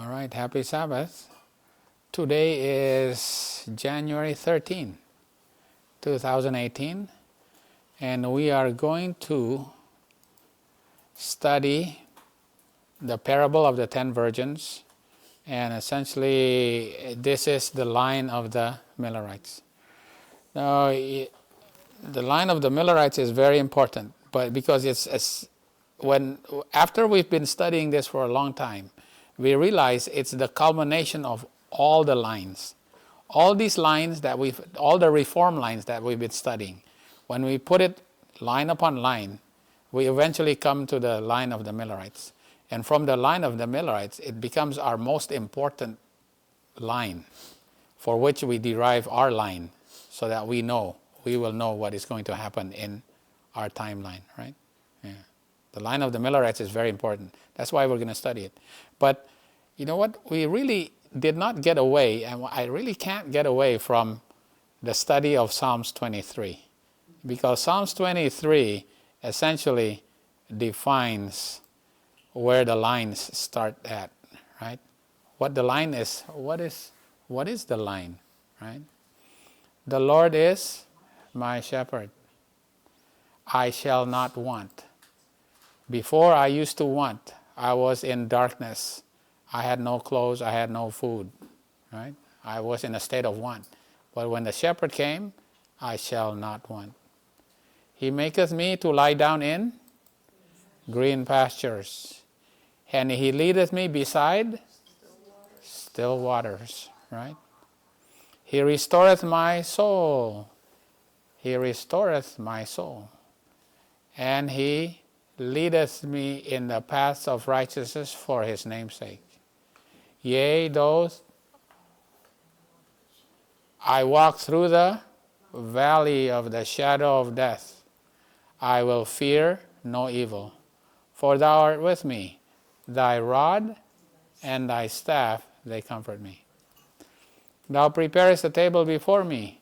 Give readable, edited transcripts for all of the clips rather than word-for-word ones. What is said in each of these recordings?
All right, happy Sabbath. Today is January 13, 2018, and we are going to study the parable of the 10 virgins, and essentially this is the line of the Millerites. Now, the line of the Millerites is very important, but because after we've been studying this for a long time, we realize it's the culmination of all the lines. All these lines all the reform lines that we've been studying, when we put it line upon line, we eventually come to the line of the Millerites. And from the line of the Millerites, it becomes our most important line for which we derive our line so that we will know what is going to happen in our timeline, right? Yeah. The line of the Millerites is very important. That's why we're going to study it. But you know what? We really did not get away, and I really can't get away from the study of Psalms 23. Because Psalms 23 essentially defines where the lines start at, right? What the line is, what is the line, right? The Lord is my shepherd. I shall not want. Before I used to want, I was in darkness. I had no clothes, I had no food, right? I was in a state of want. But when the shepherd came, I shall not want. He maketh me to lie down in green pastures, and he leadeth me beside still waters, right? He restoreth my soul. He restoreth my soul. And he leadeth me in the paths of righteousness for his name's sake. Yea, though I walk through the valley of the shadow of death, I will fear no evil. For thou art with me. Thy rod and thy staff, they comfort me. Thou preparest a table before me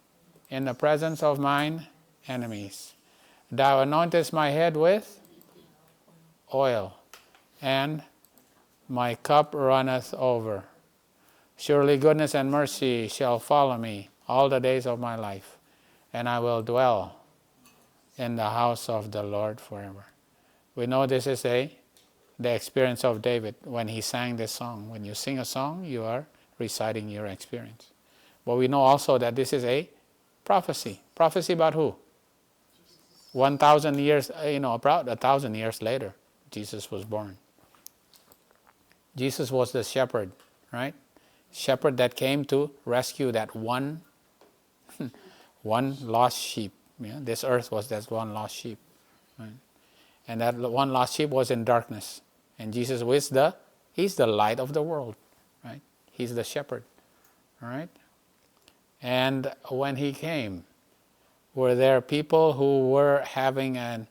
in the presence of mine enemies. Thou anointest my head with oil, and my cup runneth over. Surely goodness and mercy shall follow me all the days of my life, and I will dwell in the house of the Lord forever. We know this is the experience of David when he sang this song. When you sing a song, you are reciting your experience. But we know also that this is a prophecy. Prophecy about who? 1,000 years, about 1,000 years later, Jesus was born. Jesus was the shepherd, right? Shepherd that came to rescue that one lost sheep. Yeah? This earth was that one lost sheep. Right? And that one lost sheep was in darkness. And Jesus was he's the light of the world. Right? He's the shepherd. All right? And when he came, were there people who were having to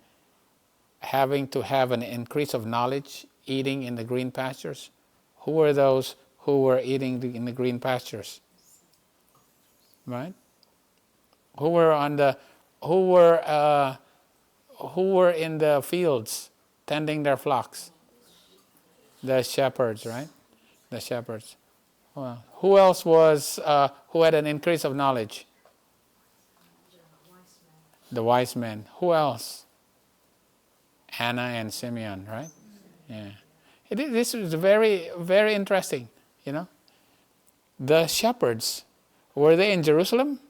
have an increase of knowledge, eating in the green pastures? Who were those who were eating in the green pastures? Right? Who were in the fields tending their flocks? The shepherds, right? The shepherds. Well, who else was who had an increase of knowledge? The wise men. Who else? Anna and Simeon, right? Yeah. This is very, very interesting, The shepherds, were they in Jerusalem?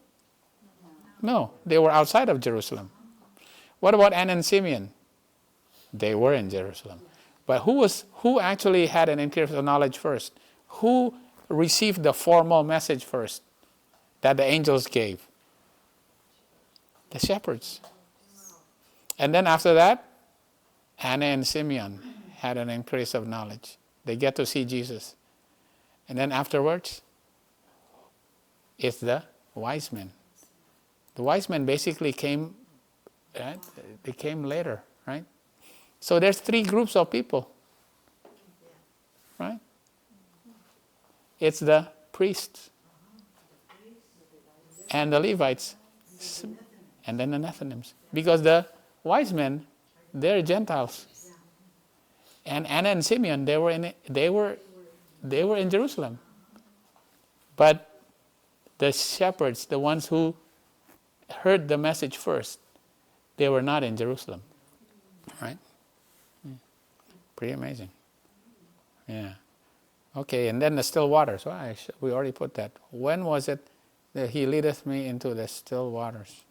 No, they were outside of Jerusalem. What about Anna and Simeon? They were in Jerusalem. But who actually had an increase of knowledge first? Who received the formal message first that the angels gave? The shepherds. And then after that, Anna and Simeon had an increase of knowledge. They get to see Jesus. And then afterwards, it's the wise men. The wise men basically came, right? They came later, right? So there's 3 groups of people, right? It's the priests and the Levites, and then the Nethinims. Because the wise men, they're Gentiles. And Anna and Simeon, they were They were in Jerusalem. But the shepherds, the ones who heard the message first, they were not in Jerusalem. Right? Pretty amazing. Yeah. Okay, and then the still waters. Well, we already put that. When was it that he leadeth me into the still waters?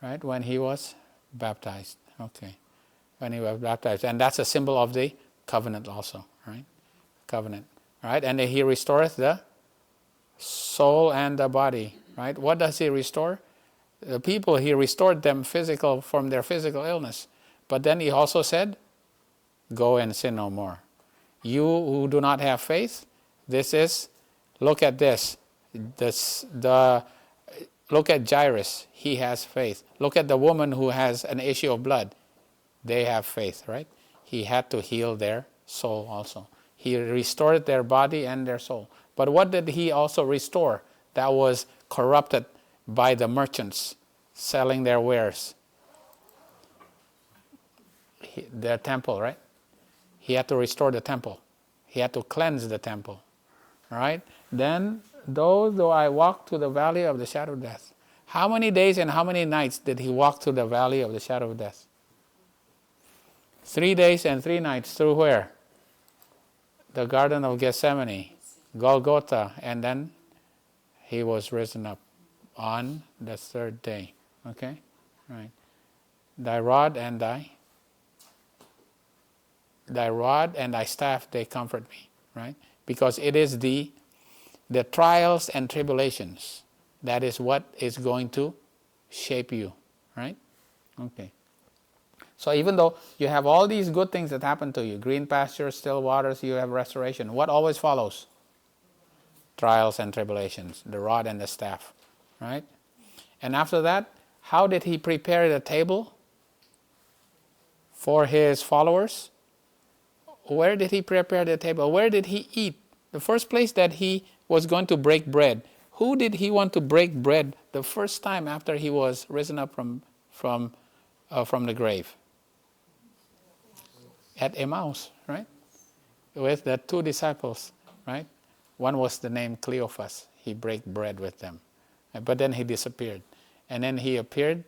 Right? When he was baptized. Okay. When he was baptized. And that's a symbol of the covenant also. Right? Covenant. Right? And he restoreth the soul and the body. Right? What does he restore? The people, he restored them from their physical illness. But then he also said, go and sin no more. You who do not have faith, look at this. Look at Jairus, he has faith. Look at the woman who has an issue of blood. They have faith, right? He had to heal their soul also. He restored their body and their soul. But what did he also restore that was corrupted by the merchants selling their wares? Their temple, right? He had to restore the temple. He had to cleanse the temple. Right? Then, though I walk through the valley of the shadow of death. How many days and how many nights did he walk through the valley of the shadow of death? 3 days and 3 nights. Through where? The Garden of Gethsemane, Golgotha, and then he was risen up on the 3rd day. Okay? Right. Thy rod and thy staff, they comfort me, right? Because it is the trials and tribulations that is what is going to shape you, right? Okay. So even though you have all these good things that happen to you, green pastures, still waters, you have restoration, what always follows? Trials and tribulations, the rod and the staff, right? And after that, how did he prepare the table for his followers? Where did he prepare the table? Where did he eat? The first place that he was going to break bread. Who did he want to break bread the first time after he was risen up from the grave? At Emmaus, right? With the 2 disciples, right? One was the name Cleophas. He broke bread with them. But then he disappeared. And then he appeared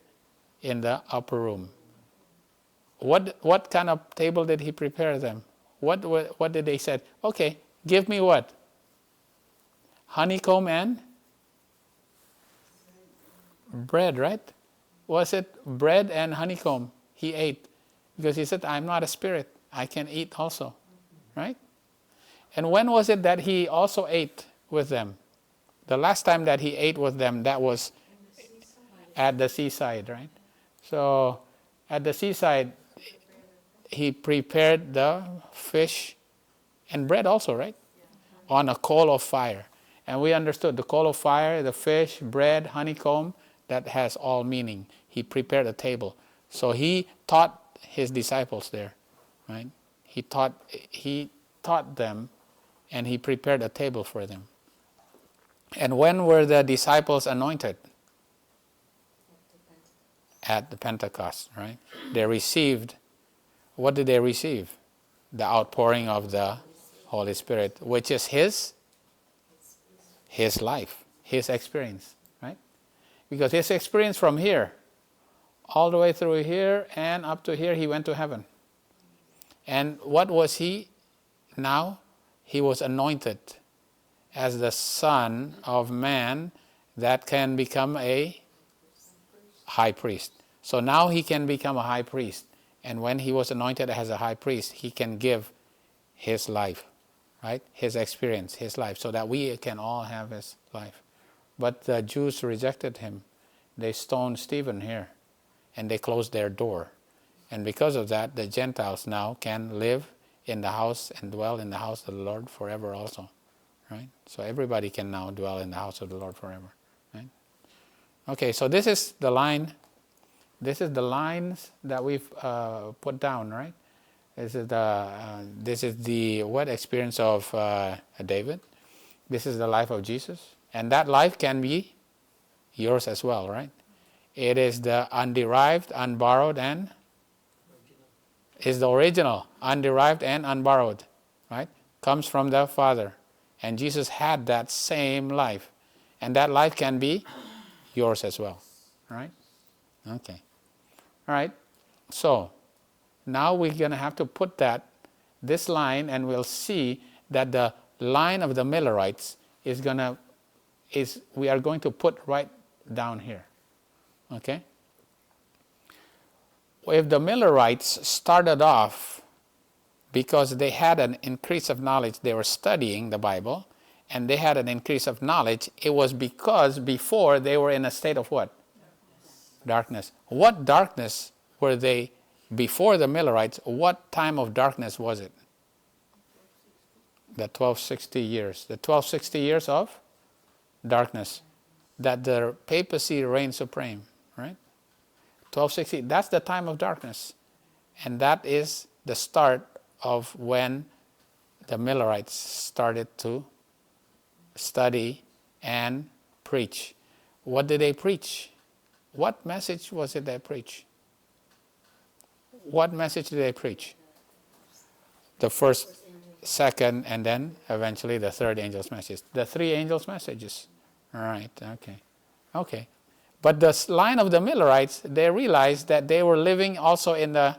in the upper room. What kind of table did he prepare them? What did they say? Okay, give me what? Honeycomb and bread, right? Was it bread and honeycomb he ate? Because he said, I'm not a spirit. I can eat also, right? And when was it that he also ate with them? The last time that he ate with them, that was at the seaside, right? So at the seaside, he prepared the fish and bread also, right? On a coal of fire. And we understood the coal of fire, the fish, bread, honeycomb, that has all meaning. He prepared a table. So he taught his disciples there, right? He taught them, and he prepared a table for them. And when were the disciples anointed? At the Pentecost, right? They received, what did they receive? The outpouring of the Holy Spirit, which is his life, his experience, right? Because his experience from here, all the way through here and up to here, he went to heaven. And what was he now? He was anointed as the Son of Man that can become a high priest. So now he can become a high priest. And when he was anointed as a high priest, he can give his life, right? His experience, his life, so that we can all have his life. But the Jews rejected him. They stoned Stephen here, and they closed their door. And because of that, the Gentiles now can live in the house and dwell in the house of the Lord forever also, right? So everybody can now dwell in the house of the Lord forever, right? Okay, so this is the line. This is the lines that we've put down, right? This is the what experience of David. This is the life of Jesus, and that life can be yours as well, right? It is the underived, unborrowed, and is the original, underived and unborrowed, right? comes from the Father. And Jesus had that same life. And that life can be yours as well. All right? Okay. All right. So now we're going to have to put this line, and we'll see that the line of the Millerites we are going to put right down here. Okay? If the Millerites started off because they had an increase of knowledge, they were studying the Bible, and they had an increase of knowledge, it was because before they were in a state of what? Darkness. What darkness were they before the Millerites? What time of darkness was it? The 1260 years. The 1260 years of darkness. That the papacy reigned supreme, right? 1260, that's the time of darkness. And that is the start of when the Millerites started to study and preach. What did they preach? What message was it they preached? What message did they preach? The first, second, and then eventually the third angel's message. The three angels' messages. All right, okay. But the line of the Millerites, they realized that they were living also in the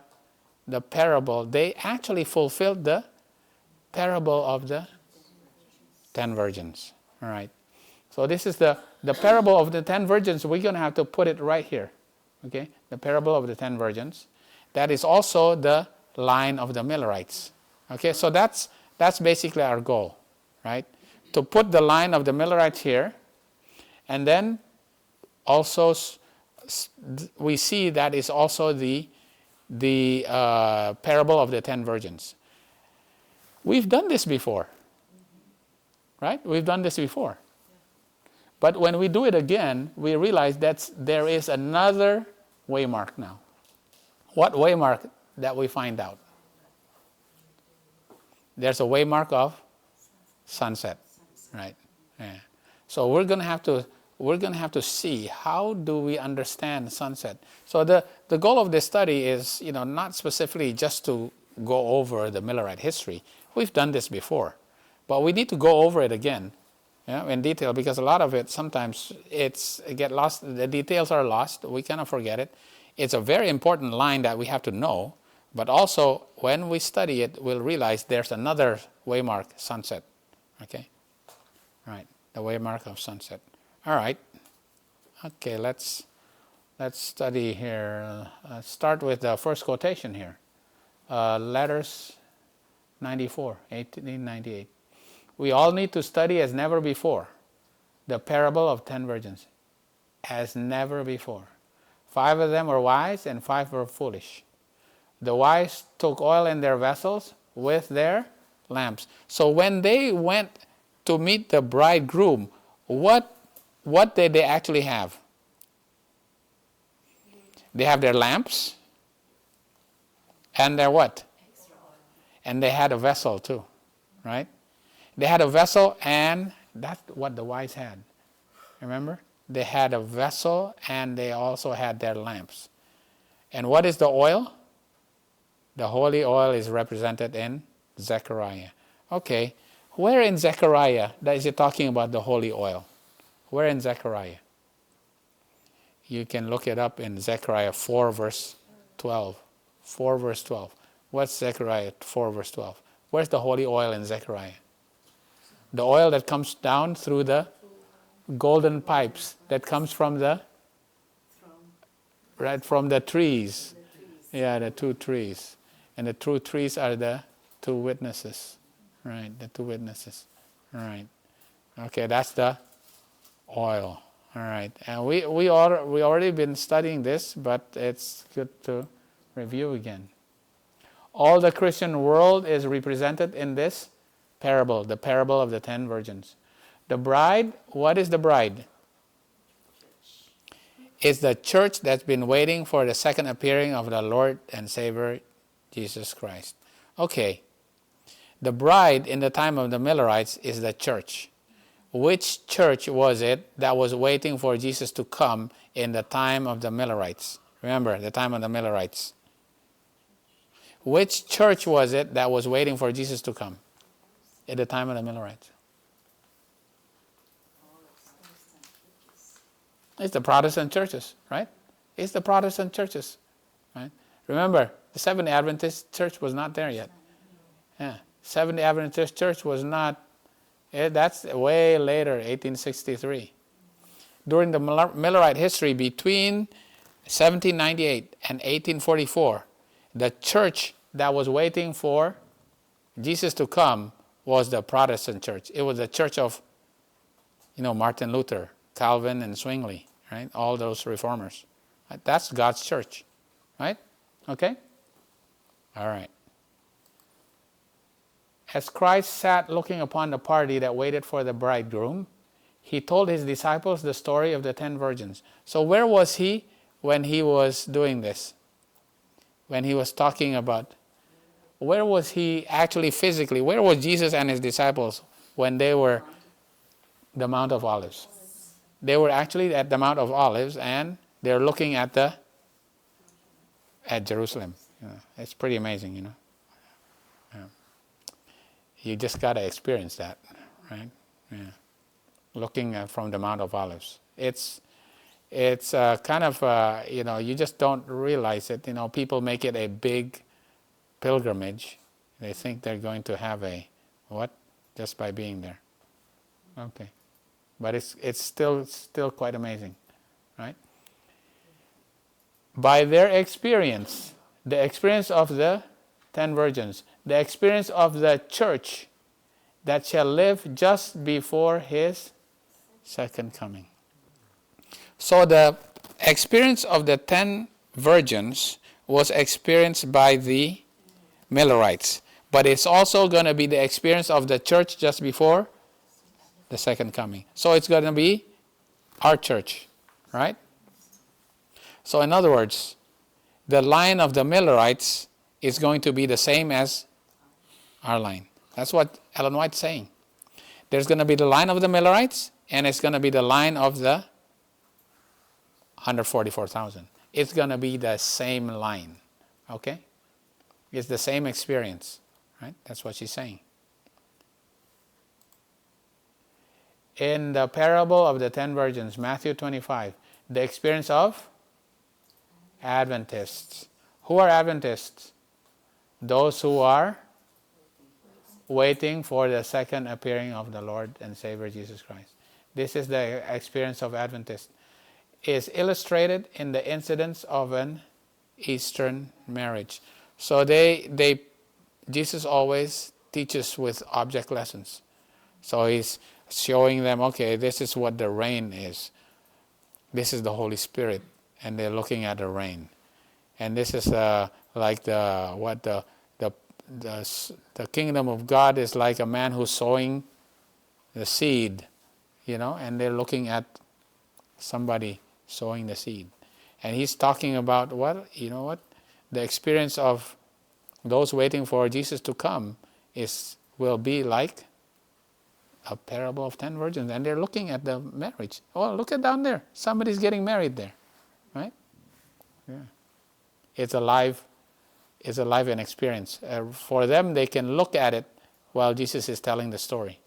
parable. They actually fulfilled the parable of the 10 virgins. All right. So this is the parable of the 10 virgins. We're going to have to put it right here. Okay? The parable of the 10 virgins. That is also the line of the Millerites. Okay? So that's basically our goal, right? To put the line of the Millerites here, and then also we see that is also the parable of the 10 virgins. We've done this before, right? We've done this before. But when we do it again, we realize that there is another waymark now. What waymark that we find out? There's a waymark of sunset, right? Yeah. So we're going to have to see how do we understand sunset. So the goal of this study is, not specifically just to go over the Millerite history. We've done this before, but we need to go over it again, in detail, because a lot of it sometimes it get lost. The details are lost. We kind of forget it. It's a very important line that we have to know, but also when we study it, we'll realize there's another waymark, sunset. Okay, all right, the waymark of sunset. All right. Okay, let's study here. Start with the first quotation here. Letters 1898. We all need to study as never before the parable of 10 virgins. As never before. 5 of them were wise and 5 were foolish. The wise took oil in their vessels with their lamps. So when they went to meet the bridegroom, what did they actually have? They have their lamps and their what? And they had a vessel too, right? They had a vessel, and that's what the wise had. Remember? They had a vessel and they also had their lamps. And what is the oil? The holy oil is represented in Zechariah. Okay, where in Zechariah is it talking about the holy oil? Where in Zechariah? You can look it up in Zechariah 4 verse 12. 4 verse 12. What's Zechariah 4 verse 12? Where's the holy oil in Zechariah? The oil that comes down through the golden pipes that comes from the trees. Yeah, the 2 trees. And the 2 trees are the 2 witnesses. Right, the 2 witnesses. Right. Okay, that's the oil. All right. And we already been studying this, but it's good to review again. All the Christian world is represented in this parable, the parable of the 10 virgins. The bride, what is the bride? It's the church that's been waiting for the second appearing of the Lord and Savior, Jesus Christ. Okay. The bride in the time of the Millerites is the church. Which church was it that was waiting for Jesus to come in the time of the Millerites? Remember, the time of the Millerites. Which church was it that was waiting for Jesus to come? at the time of the Millerites? It's the Protestant churches, right? It's the Protestant churches, right? Remember, the Seventh-day Adventist church was not there yet. Yeah, Seventh-day Adventist church was not. That's way later, 1863. During the Millerite history between 1798 and 1844, the church that was waiting for Jesus to come was the Protestant church. It was the church of, Martin Luther, Calvin, and Zwingli, right? All those reformers. Right? That's God's church, right? Okay? All right. As Christ sat looking upon the party that waited for the bridegroom, he told his disciples the story of the 10 virgins. So where was he when he was doing this? When he was talking about, where was he actually physically? Where was Jesus and his disciples when they were the Mount of Olives? They were actually at the Mount of Olives, and they're looking at Jerusalem. It's pretty amazing, Yeah. You just got to experience that, right? Yeah. Looking from the Mount of Olives. It's kind of, you just don't realize it. People make it a big pilgrimage. They think they're going to have just by being there. Okay. But it's still quite amazing, right? By their experience, the experience of the 10 virgins, the experience of the church that shall live just before his second coming. So the experience of the 10 virgins was experienced by the Millerites, but it's also going to be the experience of the church just before the second coming. So it's going to be our church, right? So in other words, the line of the Millerites is going to be the same as our line. That's what Ellen White's saying. There's going to be the line of the Millerites, and it's going to be the line of the 144,000. It's going to be the same line, okay? It's the same experience, right? That's what she's saying. In the parable of the 10 virgins, Matthew 25, the experience of Adventists. Who are Adventists? Those who are waiting for the second appearing of the Lord and Savior Jesus Christ. This is the experience of Adventists. Is illustrated in the incidents of an Eastern marriage. So Jesus always teaches with object lessons. So he's showing them, okay, this is what the rain is. This is the Holy Spirit, and they're looking at the rain. And this is like the kingdom of God is like a man who's sowing the seed, and they're looking at somebody sowing the seed. And he's talking about the experience of those waiting for Jesus to come will be like a parable of 10 virgins. And they're looking at the marriage. Oh, look at down there. Somebody's getting married there. Right? Yeah. It's alive an experience. For them, they can look at it while Jesus is telling the story.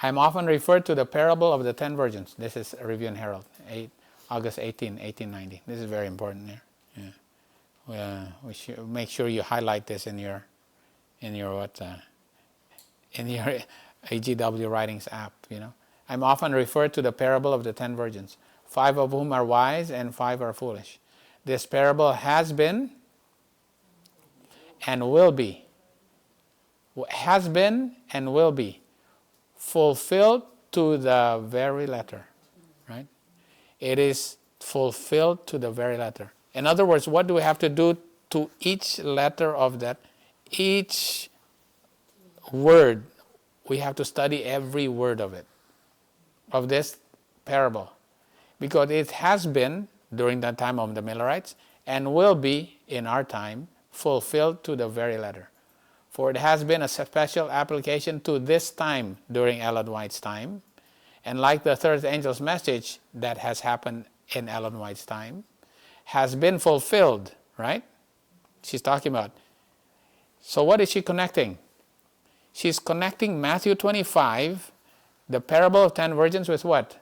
I am often referred to the parable of the 10 virgins. This is Review and Herald, August 18, 1890. This is very important there. Yeah. We should make sure you highlight this in your AGW Writings app. I'm often referred to the parable of the 10 virgins, 5 of whom are wise and 5 are foolish. This parable has been and will be fulfilled to the very letter, right? It is fulfilled to the very letter. In other words, what do we have to do to each letter of that? Each word, we have to study every word of it, of this parable. Because it has been, during the time of the Millerites, and will be, in our time, fulfilled to the very letter. For it has been a special application to this time during Ellen White's time. And like the third angel's message that has happened in Ellen White's time, has been fulfilled, right? She's talking about. So what is she connecting? She's connecting Matthew 25, the parable of 10 virgins, with what?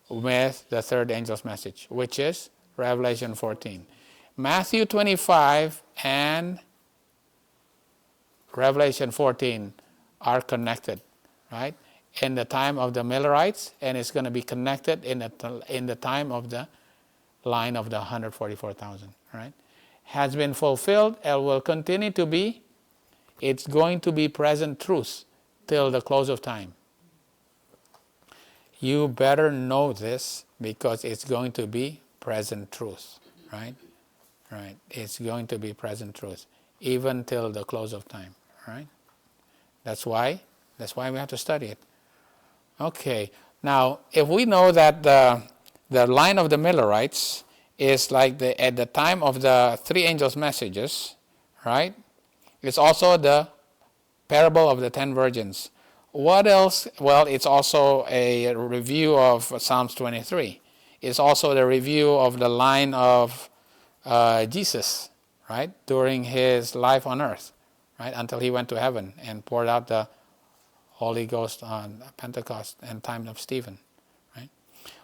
With the third angel's message, which is Revelation 14. Matthew 25 and Revelation 14 are connected, right? In the time of the Millerites, and it's going to be connected in the time of the line of the 144,000, right? Has been fulfilled and will continue to be. It's going to be present truth till the close of time. You better know this because it's going to be present truth, right? Right. It's going to be present truth even till the close of time, right? That's why we have to study it. Okay. Now, if we know that the line of the Millerites is like at the time of the three angels' messages, right? It's also the parable of the 10 virgins. What else? Well, it's also a review of Psalms 23. It's also the review of the line of Jesus, right? During his life on earth, right? Until he went to heaven and poured out the Holy Ghost on Pentecost and time of Stephen, right?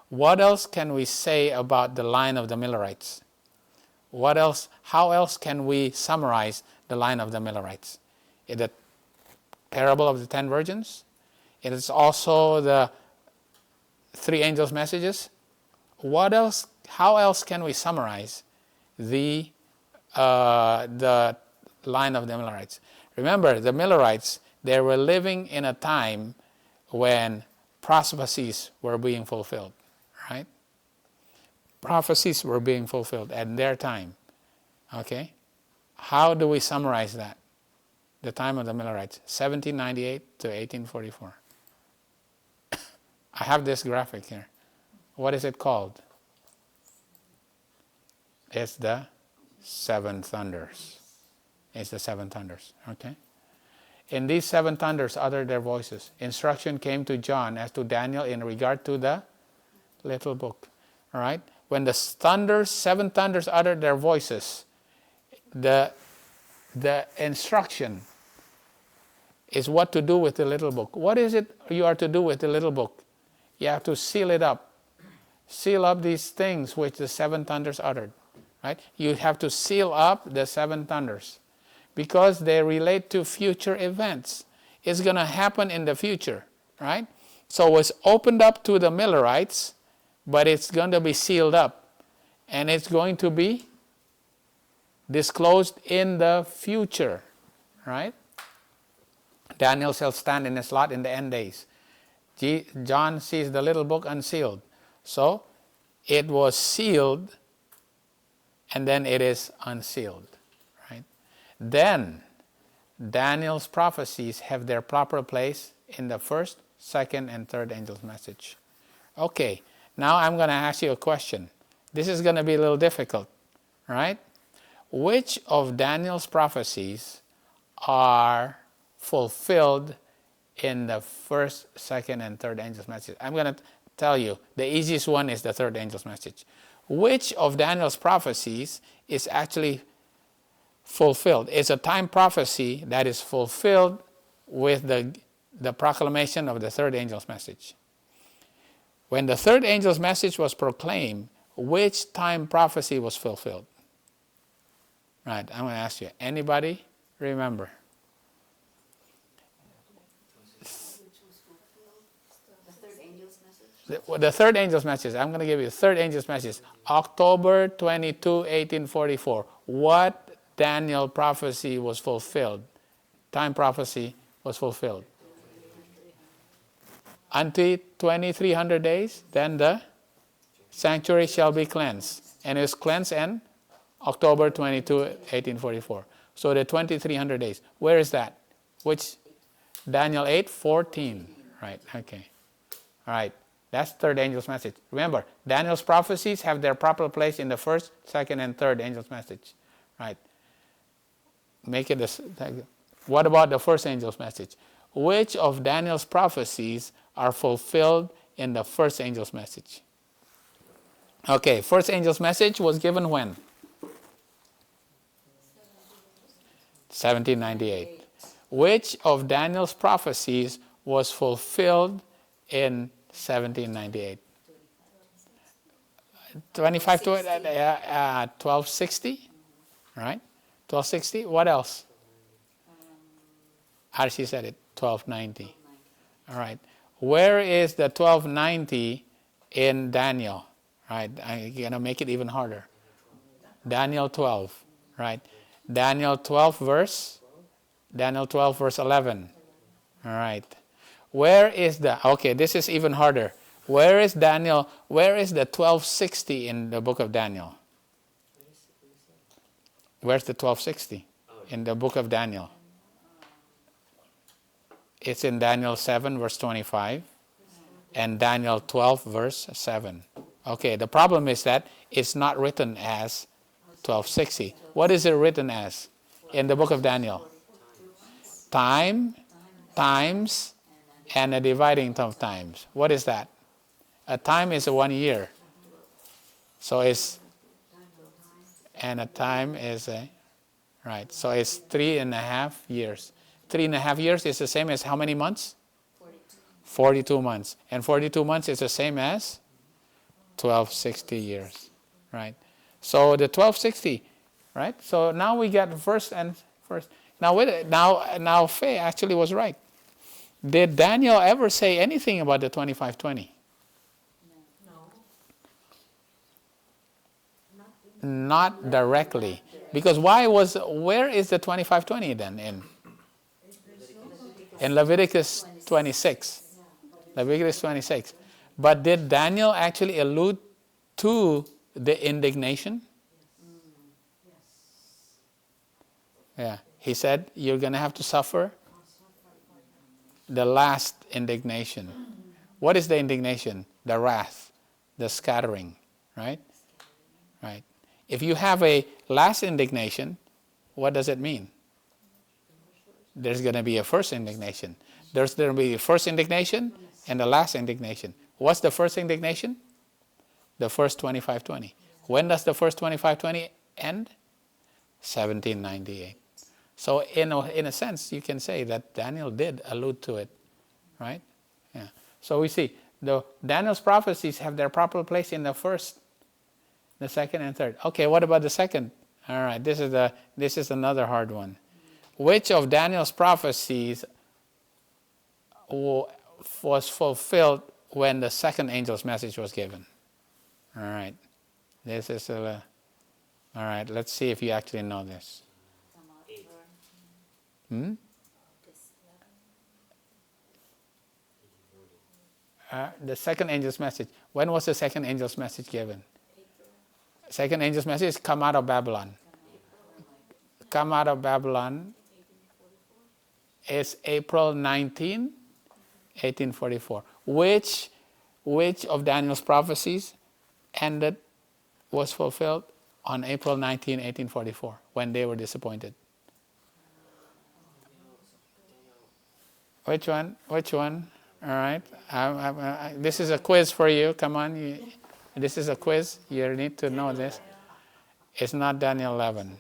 What else can we say about the line of the Millerites? What else? How else can we summarize the line of the Millerites? In the parable of the 10 virgins. It is also the three angels' messages. What else? How else can we summarize the line of the Millerites? Remember, the Millerites, they were living in a time when prophecies were being fulfilled, right? Prophecies were being fulfilled at their time. Okay? How do we summarize that? The time of the Millerites, 1798 to 1844. I have this graphic here. What is it called? It's the seven thunders. It's the seven thunders, okay? In these seven thunders uttered their voices. Instruction came to John as to Daniel in regard to the little book, all right? When the seven thunders uttered their voices, the instruction is what to do with the little book. What is it you are to do with the little book? You have to seal it up. Seal up these things which the seven thunders uttered. Right? You have to seal up the seven thunders because they relate to future events. It's going to happen in the future. Right? So it's opened up to the Millerites, but it's going to be sealed up. And it's going to be disclosed in the future. Right? Daniel shall stand in his lot in the end days. John sees the little book unsealed. So it was sealed and then it is unsealed. Right? Then Daniel's prophecies have their proper place in the first, second, and third angel's message. Okay, now I'm going to ask you a question. This is going to be a little difficult. Right? Which of Daniel's prophecies are fulfilled in the first, second, and third angel's message? I'm going to tell you, the easiest one is the third angel's message. Which of Daniel's prophecies is actually fulfilled? It's a time prophecy that is fulfilled with the proclamation of the third angel's message. When the third angel's message was proclaimed, which time prophecy was fulfilled? Right, I'm going to ask you, anybody remember? The third angel's message. I'm going to give you the third angel's message. October 22, 1844. What Daniel prophecy was fulfilled? Time prophecy was fulfilled. Until 2300 days, then the sanctuary shall be cleansed. And it was cleansed in October 22, 1844. So the 2300 days. Where is that? Which? Daniel 8:14. Right, okay. All right. That's third angel's message. Remember, Daniel's prophecies have their proper place in the first, second, and third angel's message. Right? Make it what about the first angel's message? Which of Daniel's prophecies are fulfilled in the first angel's message? Okay, first angel's message was given when? 1798. Which of Daniel's prophecies was fulfilled in 1798? 25 to 1260, right? 1260. What else? Archie said it. 1290. All right. Where is the 1290 in Daniel? Right. I'm gonna make it even harder. Daniel 12. Right. Daniel 12 verse 11. All right. Where is the, okay, this is even harder. Where is Daniel, where is the 1260 in the book of Daniel? Where's the 1260 in the book of Daniel? It's in Daniel 7 verse 25 and Daniel 12 verse 7. Okay, the problem is that it's not written as 1260. What is it written as in the book of Daniel? Time, times, and a dividing of times. What is that? A time is 1 year. So it's, and a time is a, right, so it's 3.5 years. 3.5 years is the same as how many months? 42 months. And 42 months is the same as 1260 years, right? So the 1260, right? So now we get first. Now wait, now Faye actually was right. Did Daniel ever say anything about the 2520? No. Not directly. Because where is the 2520 then in Leviticus 26? Leviticus 26. But did Daniel actually allude to the indignation? Yeah. He said, you're going to have to suffer the last indignation. What is the indignation? The wrath, the scattering, right? Right. If you have a last indignation, what does it mean? There's going to be a first indignation. There's going to be a first indignation and the last indignation. What's the first indignation? The first 2520. When does the first 2520 end? 1798. So in a sense, you can say that Daniel did allude to it, right? Yeah. So we see Daniel's prophecies have their proper place in the first, the second, and third. Okay, what about the second? All right, this is another hard one. Which of Daniel's prophecies was fulfilled when the second angel's message was given? All right, this is all right. Let's see if you actually know this. The second angel's message. When was the second angel's message given? Second angel's message, come out of Babylon. Come out of Babylon is April 19, 1844. Which of Daniel's prophecies was fulfilled on April 19, 1844, when they were disappointed? Which one? All right. This is a quiz for you. Come on. This is a quiz. You need to know this. It's not Daniel 11.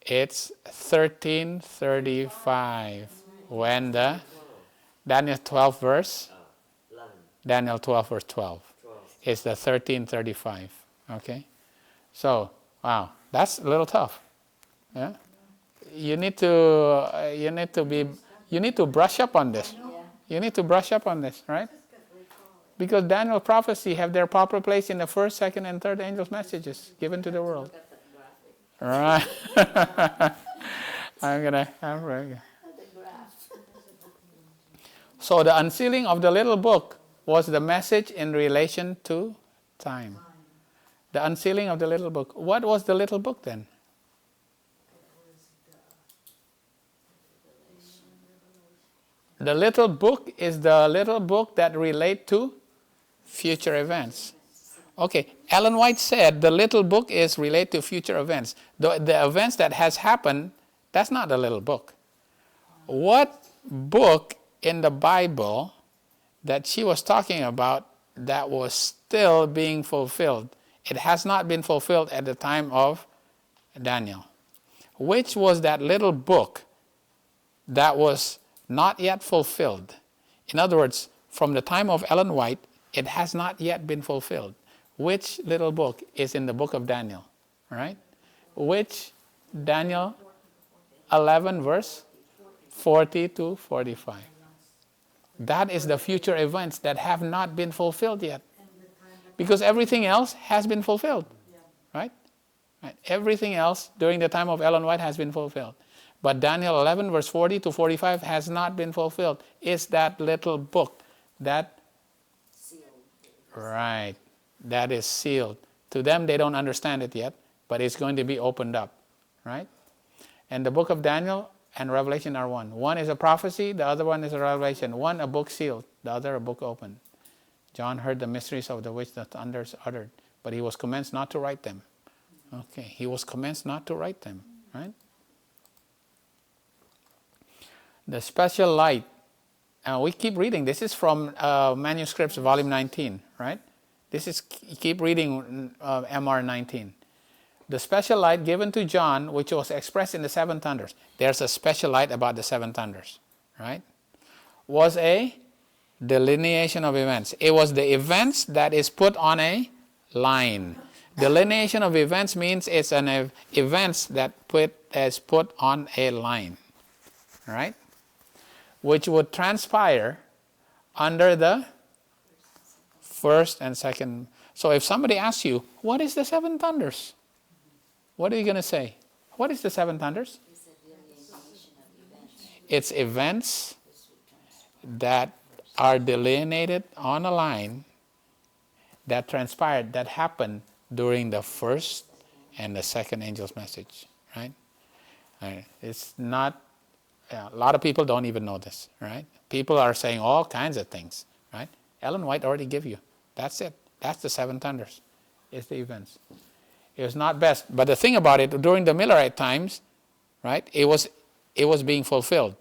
It's 1335. When the Daniel 12 verse? Daniel 12 verse 12. It's the 1335. Okay? So, wow. That's a little tough. Yeah? You need to brush up on this. You need to brush up on this, right? Because Daniel prophecy have their proper place in the first, second, and third angel's messages given to the world. Right. So the unsealing of the little book was the message in relation to time. The unsealing of the little book. What was the little book then? The little book is the little book that relate to future events. Okay, Ellen White said the little book is related to future events. The events that has happened, that's not the little book. What book in the Bible that she was talking about that was still being fulfilled? It has not been fulfilled at the time of Daniel. which was that little book that was not yet fulfilled. In other words, from the time of Ellen White, it has not yet been fulfilled. Which little book is in the book of Daniel? Right? Which Daniel 11 verse 40 to 45. That is the future events that have not been fulfilled yet. Because everything else has been fulfilled. Right? Everything else during the time of Ellen White has been fulfilled. But Daniel 11 verse 40 to 45 has not been fulfilled. It's that little book that sealed. Right. That is sealed. To them, they don't understand it yet, but it's going to be opened up. Right? And the book of Daniel and Revelation are one. One is a prophecy, the other one is a revelation. One a book sealed, the other a book opened. John heard the mysteries of the which the thunders uttered, but he was commenced not to write them. Okay, he was commenced not to write them. Right? The special light. We keep reading. This is from Manuscripts, Volume 19. Right? This is keep reading MR 19. The special light given to John, which was expressed in the seven thunders. There's a special light about the seven thunders, right? Was a delineation of events. It was the events that is put on a line. Delineation of events means it's an events that is put on a line, right? Which would transpire under the first and second. So if somebody asks you, what is the seven thunders? What are you going to say? What is the seven thunders? It's events that are delineated on a line that transpired, that happened during the first and the second angel's message. Right? It's not, a lot of people don't even know this. Right? People are saying all kinds of things. Right? Ellen White already gave you. That's it. That's the seven thunders. It's the events. It was not best. But the thing about it, during the Millerite times, right, it was being fulfilled.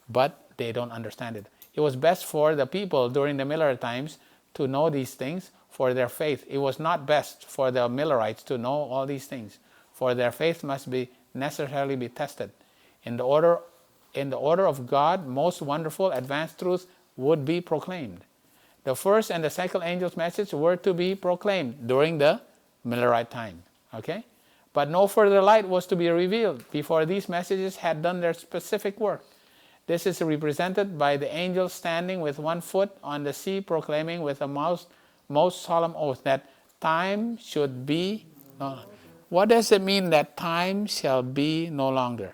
But they don't understand it. It was best for the people during the Millerite times to know these things for their faith. It was not best for the Millerites to know all these things. For their faith must be necessarily be tested. In the order of God, most wonderful advanced truths would be proclaimed. The first and the second angel's message were to be proclaimed during the Millerite time. Okay? But no further light was to be revealed before these messages had done their specific work. This is represented by the angel standing with one foot on the sea, proclaiming with a most solemn oath that time should be no longer. What does it mean that time shall be no longer?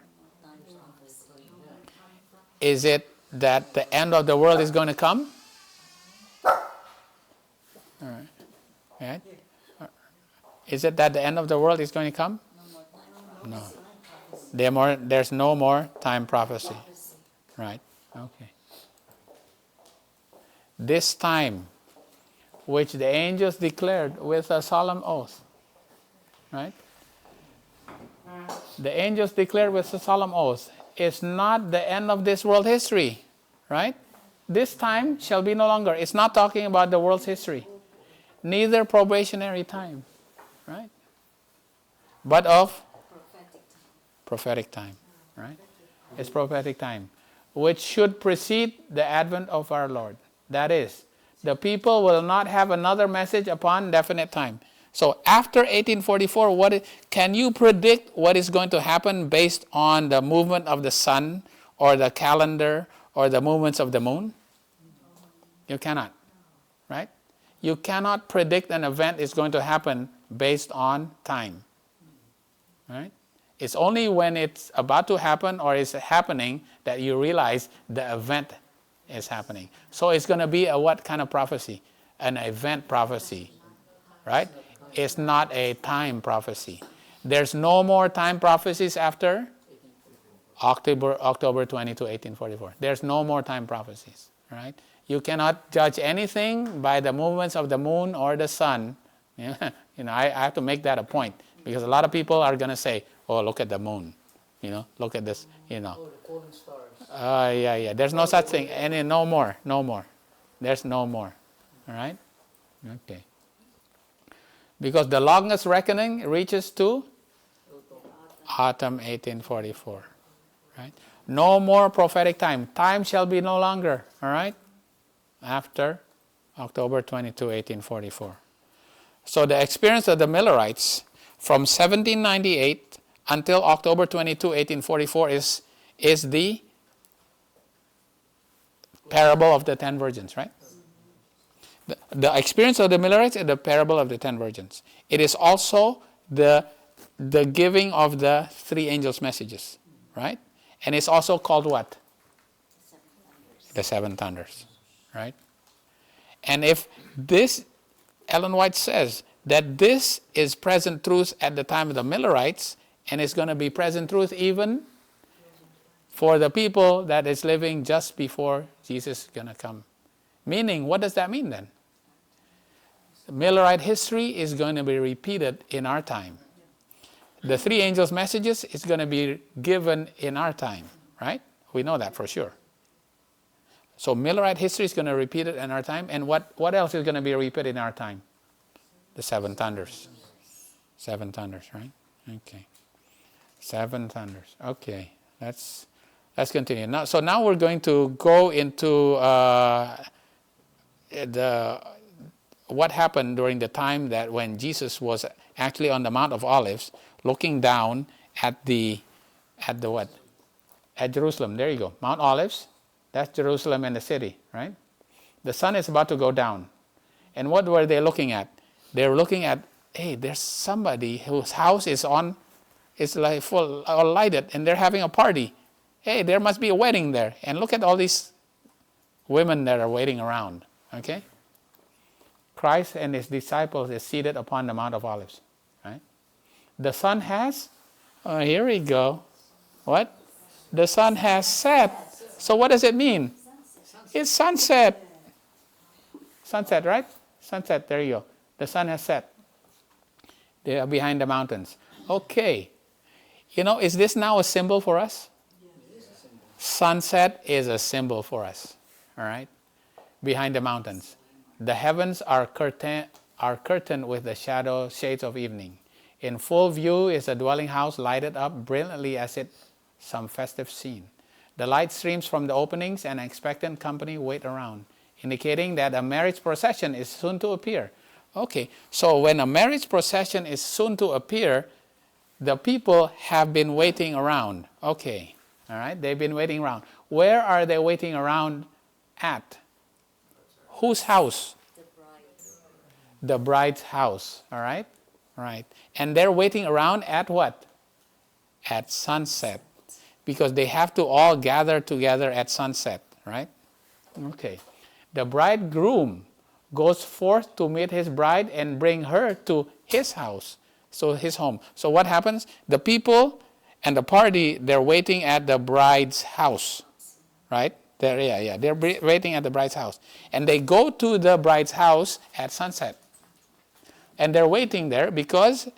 Is it that the end of the world is going to come? All right. Right? Is it that the end of the world is going to come? No. There's no more time prophecy. Right. Okay. This time, which the angels declared with a solemn oath. Right? The angels declared with a solemn oath is not the end of this world history. Right? This time shall be no longer. It's not talking about the world's history. Neither probationary time. Right? But of prophetic time. Right? It's prophetic time, which should precede the advent of our Lord. That is, the people will not have another message upon definite time. So after 1844, can you predict what is going to happen based on the movement of the sun or the calendar or the movements of the moon? You cannot. Right? You cannot predict an event is going to happen based on time. Right? It's only when it's about to happen or is happening that you realize the event is happening. So it's going to be a what kind of prophecy? An event prophecy. Right? It's not a time prophecy. There's no more time prophecies after October 22, 1844. There's no more time prophecies. Right? You cannot judge anything by the movements of the moon or the sun. I have to make that a point because a lot of people are going to say, "Oh, look at the moon, look at this, Oh, the golden stars. Yeah. There's no such thing, and no more. There's no more. All right, okay. Because the longest reckoning reaches to Autumn 1844. Right? No more prophetic time. Time shall be no longer. All right? After October 22, 1844. So the experience of the Millerites from 1798 until October 22, 1844 is the parable of the 10 virgins, right? The experience of the Millerites is the parable of the 10 virgins. It is also the giving of the 3 angels' messages, right? And it's also called what? The 7 thunders, right? And if this, Ellen White says that this is present truth at the time of the Millerites, and it's going to be present truth even for the people that is living just before Jesus is going to come. Meaning, what does that mean then? Millerite history is going to be repeated in our time. The 3 angels' messages is going to be given in our time, right? We know that for sure. So Millerite history is going to repeat it in our time. And what else is going to be repeated in our time? The 7 thunders. 7 thunders, right? Okay. 7 thunders. Okay. Let's continue. Now we're going to go into what happened during the time that when Jesus was actually on the Mount of Olives, looking down at the what? At Jerusalem. There you go. Mount Olives. That's Jerusalem and the city, right? The sun is about to go down. And what were they looking at? They were looking at, hey, there's somebody whose house is like full or lighted, and they're having a party. Hey, there must be a wedding there. And look at all these women that are waiting around. Okay? Christ and his disciples is seated upon the Mount of Olives. Right? The sun has, here we go. What? The sun has set. So what does it mean? It's sunset. Sunset, right? Sunset, there you go. The sun has set. They are behind the mountains. Okay. Is this now a symbol for us? Sunset is a symbol for us. All right? Behind the mountains. The heavens are curtained with the shades of evening. In full view is a dwelling house lighted up brilliantly as it some festive scene. The light streams from the openings and an expectant company wait around, indicating that a marriage procession is soon to appear. Okay, so when a marriage procession is soon to appear, the people have been waiting around. Okay, all right, they've been waiting around. Where are they waiting around at? Whose house? The bride's. The bride's house, all right? Right. And they're waiting around at what? At sunset. Because they have to all gather together at sunset, right? Okay. The bridegroom goes forth to meet his bride and bring her to his house, so his home. So what happens? The people and the party, they're waiting at the bride's house, right? They're waiting at the bride's house. And they go to the bride's house at sunset. And they're waiting there because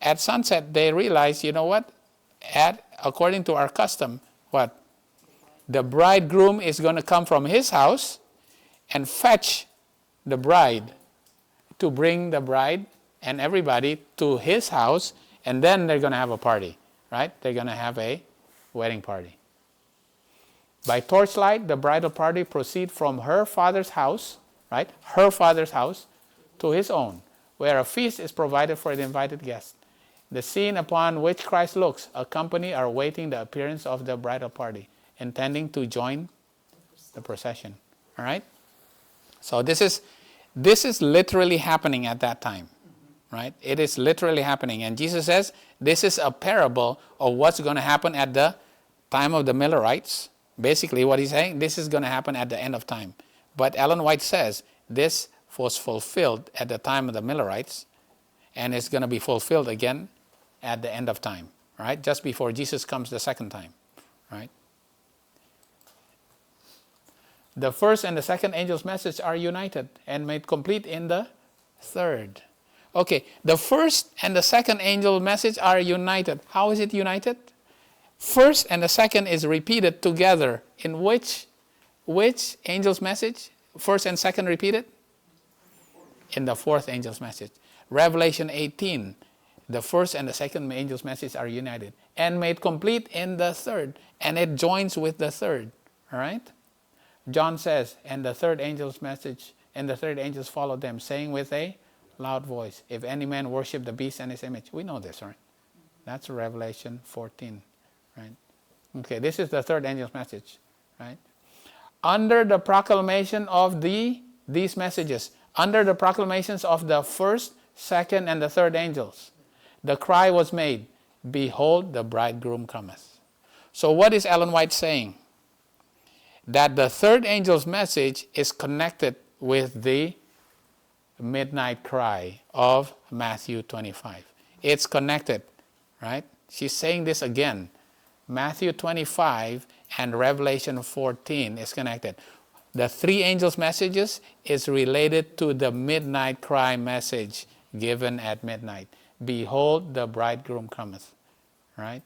at sunset they realize, you know what? According to our custom, what? The bridegroom is going to come from his house and fetch the bride to bring the bride and everybody to his house, and then they're going to have a party, right? They're going to have a wedding party. By torchlight, the bridal party proceed from her father's house, right? Her father's house to his own, where a feast is provided for the invited guests. The scene upon which Christ looks, a company are waiting the appearance of the bridal party, intending to join the procession. All right? So this is literally happening at that time. Right? It is literally happening. And Jesus says this is a parable of what's going to happen at the time of the Millerites. Basically what he's saying, this is going to happen at the end of time. But Ellen White says this was fulfilled at the time of the Millerites, and it's going to be fulfilled again at the end of time, right? Just before Jesus comes the second time, right? The first and the second angel's message are united and made complete in the third. Okay, the first and the second angel message are united. How is it united? First and the second is repeated together. In which angel's message? First and second repeated? In the fourth angel's message. Revelation 18. The first and the second angel's message are united and made complete in the third, and it joins with the third. All right? John says, and the third angel's message, and the third angels followed them, saying with a loud voice, if any man worship the beast and his image. We know this, right? That's Revelation 14, right? Okay, this is the third angel's message, right? Under the proclamation of these messages, under the proclamations of the first, second, and the third angels, the cry was made, behold, the bridegroom cometh. So what is Ellen White saying? That the third angel's message is connected with the midnight cry of Matthew 25. It's connected, right? She's saying this again. Matthew 25 and Revelation 14 is connected. The three angels' messages is related to the midnight cry message given at midnight. Behold, the bridegroom cometh. Right?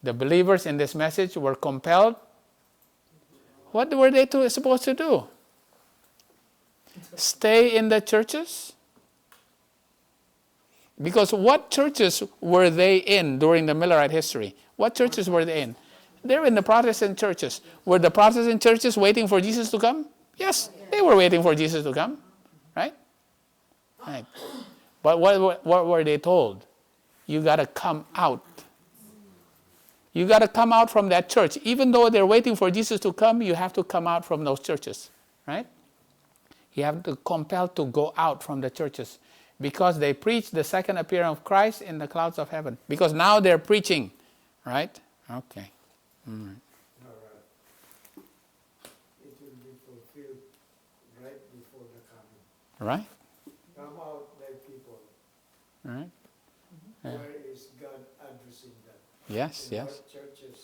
The believers in this message were compelled. What were they supposed to do? Stay in the churches? Because what churches were they in during the Millerite history? What churches were they in? They were in the Protestant churches. Were the Protestant churches waiting for Jesus to come? Yes, they were waiting for Jesus to come. Right? Right. But what were they told? You got to come out. You got to come out from that church. Even though they're waiting for Jesus to come, you have to come out from those churches. Right? You have to compel to go out from the churches. Because they preach the second appearing of Christ in the clouds of heaven. Because now they're preaching. Right? Okay. Mm. It will be fulfilled right before the coming. Right? Come out, my people. Right? Yeah. Where is God addressing them? Yes, In yes. what churches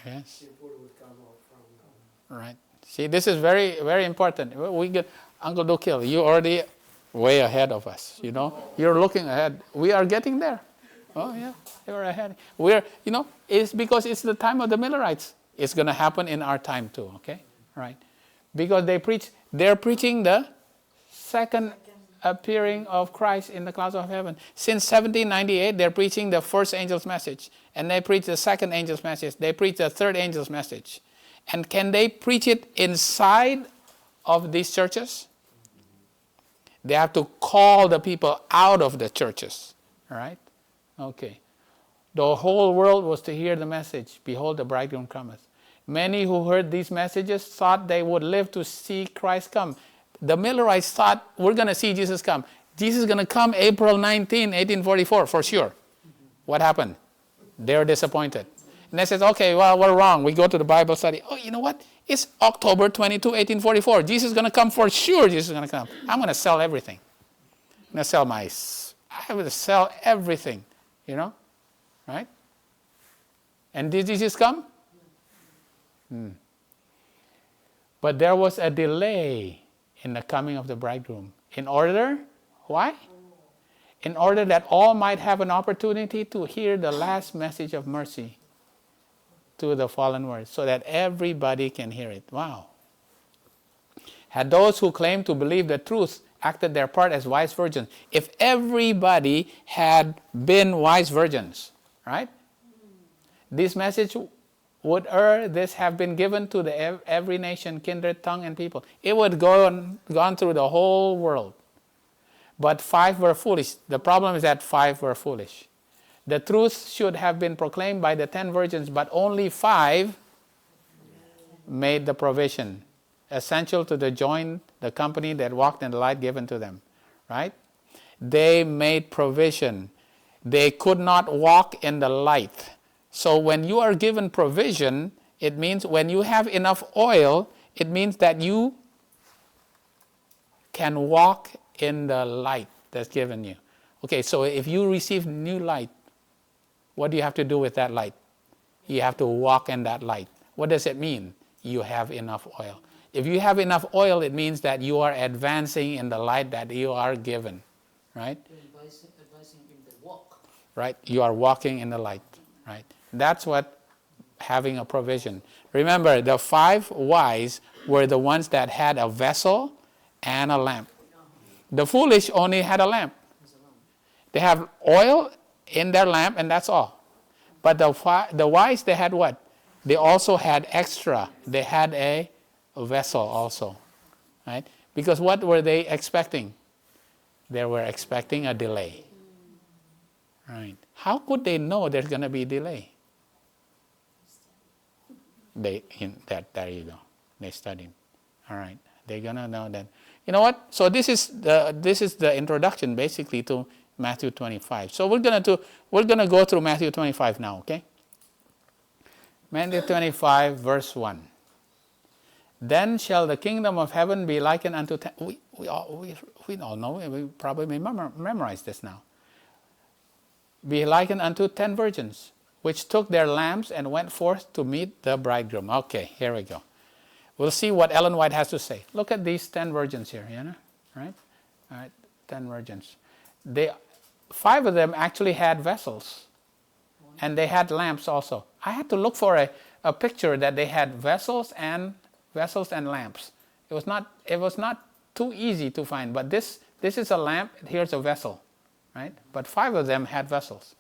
Yes. people would come out from now? Right. See, this is very, very important. We get Uncle Dukil, you already way ahead of us, you know. You're looking ahead. We are getting there. Oh, yeah, you're ahead. We're, you know, it's because it's the time of the Millerites. It's going to happen in our time too, okay? Right. Because they're preaching the second appearing of Christ in the clouds of heaven. Since 1798, they're preaching the first angel's message. And they preach the second angel's message. They preach the third angel's message. And can they preach it inside of these churches? They have to call the people out of the churches. All right? Okay. The whole world was to hear the message, behold, the bridegroom cometh. Many who heard these messages thought they would live to see Christ come. The Millerites thought, we're going to see Jesus come. Jesus is going to come April 19, 1844, for sure. What happened? They were disappointed. And they said, okay, well, we're wrong. We go to the Bible study. Oh, you know what? It's October 22, 1844. Jesus is going to come for sure. Jesus is going to come. I'm going to sell everything. I'm going to sell everything, you know, right? And did Jesus come? But there was a delay in the coming of the bridegroom. In order, why? In order that all might have an opportunity to hear the last message of mercy to the fallen world, so that everybody can hear it. Wow. Had those who claim to believe the truth acted their part as wise virgins, if everybody had been wise virgins, right? This message would have been given to every nation, kindred, tongue, and people. It would gone through the whole world. But 5 were foolish. The problem is that 5 were foolish. The truth should have been proclaimed by the 10 virgins, but only 5 made the provision, essential to join the company that walked in the light given to them. Right? They made provision. They could not walk in the light. So when you are given provision, it means when you have enough oil, it means that you can walk in the light that's given you. Okay, so if you receive new light, what do you have to do with that light? You have to walk in that light. What does it mean? You have enough oil. If you have enough oil, it means that you are advancing in the light that you are given. Right? Advancing in the walk. Right? You are walking in the light. Right? That's what having a provision. Remember, the 5 wise were the ones that had a vessel and a lamp. The foolish only had a lamp. They have oil in their lamp, and that's all. But the wise, they had what? They also had extra. They had a vessel also, right? Because what were they expecting? They were expecting a delay, right? How could they know there's going to be a delay? There you go. They studied. All right. They're going to know that. You know what? So this is the introduction basically to Matthew 25. So we're going to go through Matthew 25 now, okay? Matthew 25 verse 1. Then shall the kingdom of heaven be likened unto we all know, we probably memorize this now. Be likened unto 10 virgins, which took their lamps and went forth to meet the bridegroom. Okay, here we go. We'll see what Ellen White has to say. Look at these 10 virgins here, right? All right, 10 virgins. 5 of them actually had vessels, and they had lamps also. I had to look for a picture that they had vessels and lamps. It was not too easy to find, but this is a lamp, here's a vessel, right? But 5 of them had vessels.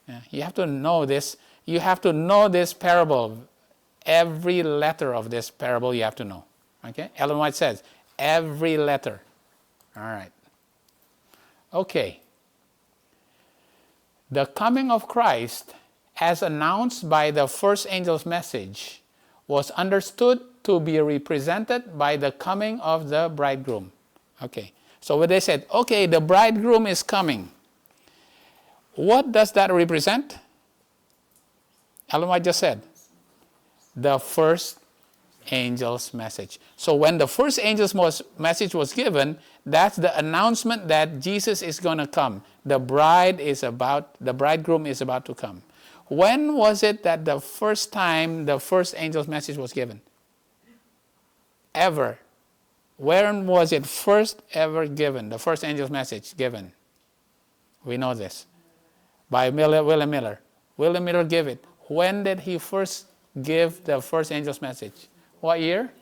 Yeah, you have to know this. You have to know this parable. Every letter of this parable you have to know. Okay? Ellen White says, every letter. All right. Okay. The coming of Christ, as announced by the first angel's message, was understood to be represented by the coming of the bridegroom. Okay. So when they said, okay, the bridegroom is coming, what does that represent? Ellen White just said, the first angel's message. So when the first angel's message was given, that's the announcement that Jesus is going to come. The bridegroom is about to come. When was it that the first time the first angel's message was given? Ever. When was it first ever given, the first angel's message given? We know this. By William Miller. William Miller gave it. When did he first give the first angel's message? What year?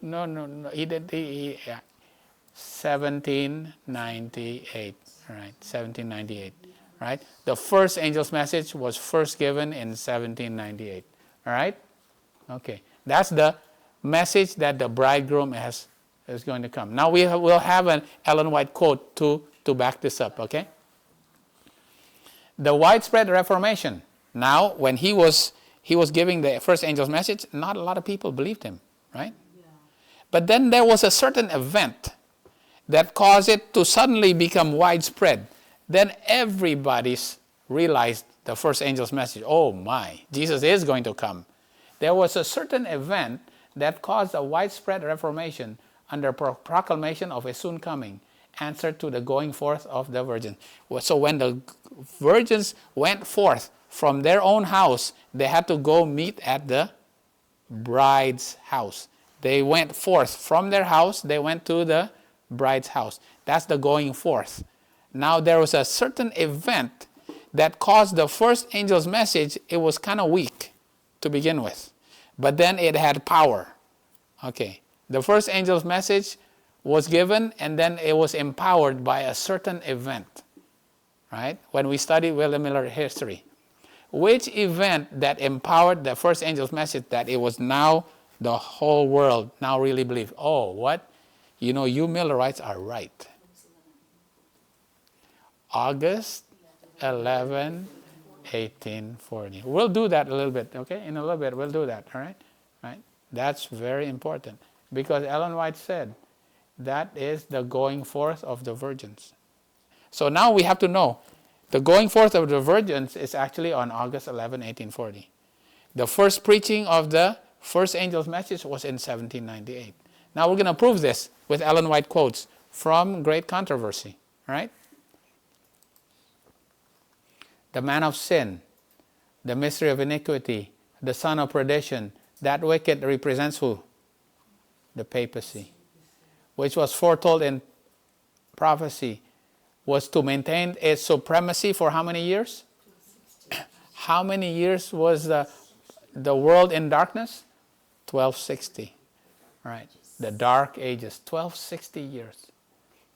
1838. No. He did. 1798. Right. 1798. Right. The first angel's message was first given in 1798. All right. Okay. That's the message that the bridegroom is going to come. Now we'll have an Ellen White quote to back this up. Okay. The widespread Reformation. Now, when he was giving the first angel's message, not a lot of people believed him, right? Yeah. But then there was a certain event that caused it to suddenly become widespread. Then everybody realized the first angel's message. Oh my, Jesus is going to come. There was a certain event that caused a widespread Reformation under proclamation of a soon coming, answer to the going forth of the virgins. So when the virgins went forth from their own house, they had to go meet at the bride's house. They went forth from their house, they went to the bride's house. That's the going forth. Now there was a certain event that caused the first angel's message. It was kind of weak to begin with, but then it had power. Okay, the first angel's message was given, and then it was empowered by a certain event, right? When we study William Miller history, which event that empowered the first angel's message that it was now the whole world now really believe, oh, what? You know, you Millerites are right. August 11, 1840. We'll do that a little bit, okay? In a little bit, we'll do that, all right? Right? That's very important because Ellen White said that is the going forth of the virgins. So now we have to know the going forth of the virgins is actually on August 11, 1840. The first preaching of the first angel's message was in 1798. Now we're going to prove this with Ellen White quotes from Great Controversy, right? The man of sin, the mystery of iniquity, the son of perdition, that wicked represents who? The papacy, which was foretold in prophecy, was to maintain its supremacy for how many years? How many years was the world in darkness? 1260, right? The dark ages, 1260 years,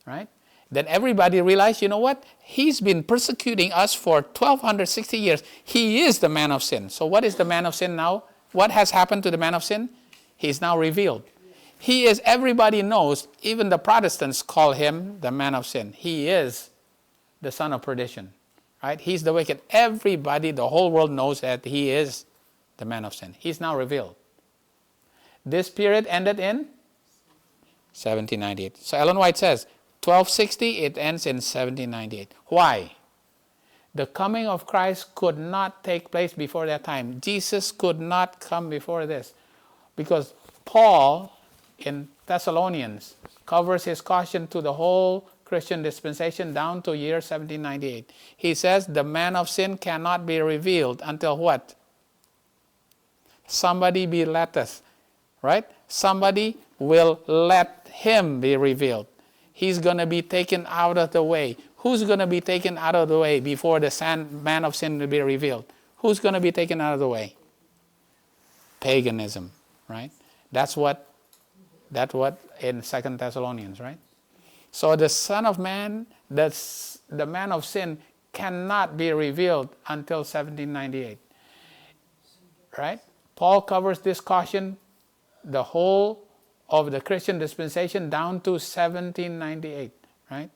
right? Then everybody realized, you know what? He's been persecuting us for 1260 years. He is the man of sin. So what is the man of sin now? What has happened to the man of sin? He's now revealed. He is, everybody knows, even the Protestants call him the man of sin. He is the son of perdition. Right? He's the wicked. Everybody, the whole world knows that he is the man of sin. He's now revealed. This period ended in 1798. So Ellen White says, 1260, it ends in 1798. Why? The coming of Christ could not take place before that time. Jesus could not come before this. Because Paul, in Thessalonians, covers his caution to the whole Christian dispensation down to year 1798. He says the man of sin cannot be revealed until what? Somebody be let us. Right? Somebody will let him be revealed. He's going to be taken out of the way. Who's going to be taken out of the way before the man of sin will be revealed? Who's going to be taken out of the way? Paganism, right? That's what in 2 Thessalonians, right? So the Son of Man, the man of sin, cannot be revealed until 1798, right? Paul covers this caution the whole of the Christian dispensation down to 1798, right?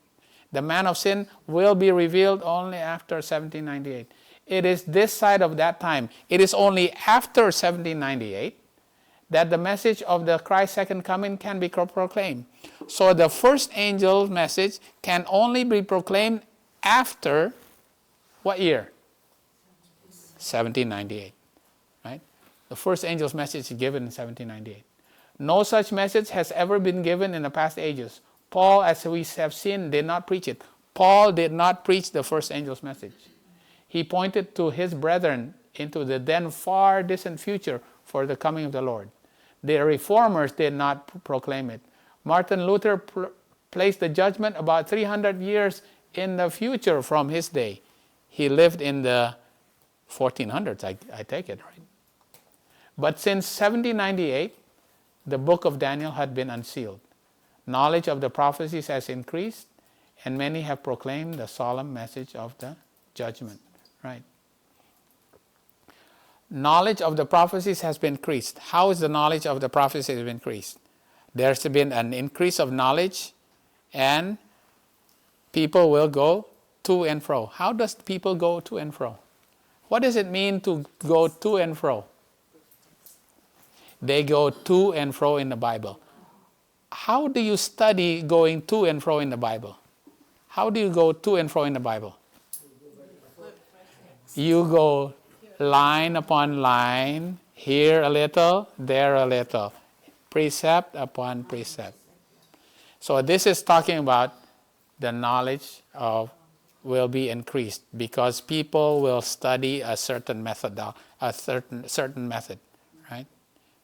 The man of sin will be revealed only after 1798. It is this side of that time. It is only after 1798 that the message of the Christ's second coming can be proclaimed. So the first angel's message can only be proclaimed after what year? 1798, right? The first angel's message is given in 1798. No such message has ever been given in the past ages. Paul, as we have seen, did not preach it. Paul did not preach the first angel's message. He pointed to his brethren into the then far distant future for the coming of the Lord. The reformers did not proclaim it. Martin Luther placed the judgment about 300 years in the future from his day. He lived in the 1400s, I take it, right? But since 1798, the book of Daniel had been unsealed. Knowledge of the prophecies has increased, and many have proclaimed the solemn message of the judgment. Right? Knowledge of the prophecies has been increased. How is the knowledge of the prophecies been increased? There's been an increase of knowledge, and people will go to and fro. How does people go to and fro? What does it mean to go to and fro? They go to and fro in the Bible. How do you study going to and fro in the Bible? How do you go to and fro in the Bible? You go line upon line, here a little, there a little, precept upon precept. So this is talking about the knowledge of will be increased because people will study a certain method, a certain method, right?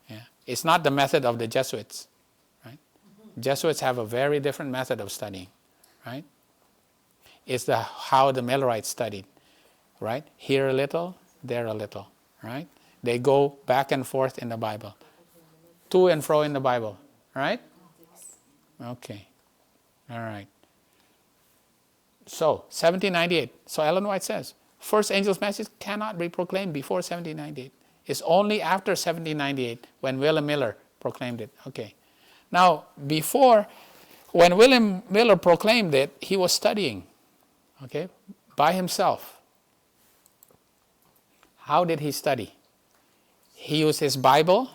Yeah, it's not the method of the Jesuits, right? Jesuits have a very different method of studying, right? It's how the Millerites studied, right? Here a little, there a little, right? They go back and forth in the Bible, to and fro in the Bible, right? Okay, all right. So 1798. So Ellen White says, first angel's message cannot be proclaimed before 1798. It's only after 1798 when William Miller proclaimed it. Okay. Now, when William Miller proclaimed it, he was studying, okay, by himself. How did he study? He used his Bible,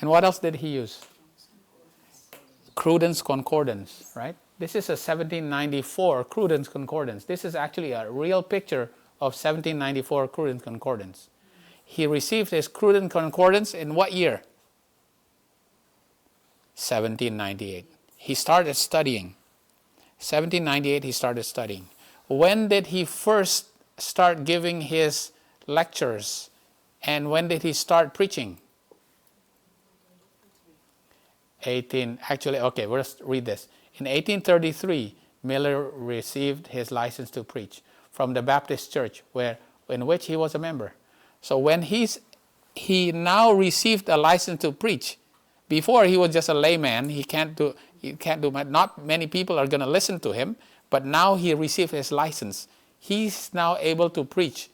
and what else did he use? Cruden's Concordance, right? This is a 1794 Cruden's Concordance. This is actually a real picture of 1794 Cruden's Concordance. He received his Cruden's Concordance in what year? 1798. He started studying. 1798 he started studying. When did he first start giving his lectures? And when did he start preaching? Let's read this. In 1833, Miller received his license to preach from the Baptist church in which he was a member. So when he now received a license to preach, before he was just a layman, he He can't do much. Not many people are going to listen to him, but now he received his license. He's now able to preach.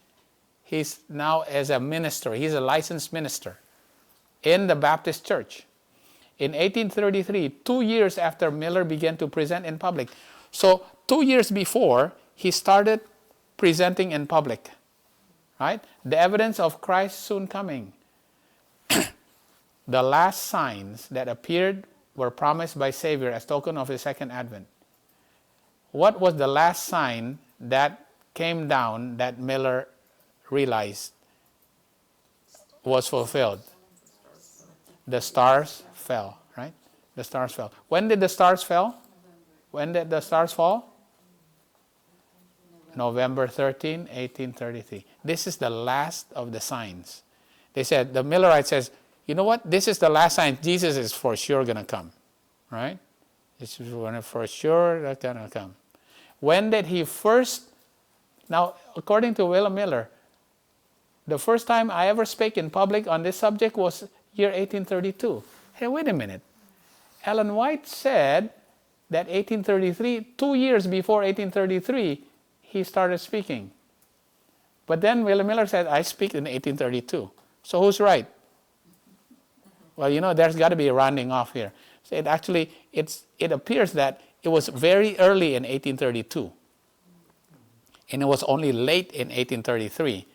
He's now as a minister. He's a licensed minister in the Baptist church. In 1833, 2 years after Miller began to present in public. So 2 years before, he started presenting in public. Right? The evidence of Christ's soon coming. The last signs that appeared were promised by Savior as token of his second advent. What was the last sign that came down that Miller realized was fulfilled? The stars fell, right? The stars fell. When did the stars fall? When did the stars fall? November 13, 1833. This is the last of the signs. They said, the Millerites says, you know what? This is the last sign. Jesus is for sure going to come, right? This is for sure going to come. When did he first? Now, according to William Miller, the first time I ever spoke in public on this subject was year 1832. Hey, wait a minute. Ellen White said that 1833, 2 years before 1833, he started speaking. But then William Miller said, I speak in 1832. So who's right? Well, you know, there's got to be a rounding off here. So it appears that it was very early in 1832. And it was only late in 1833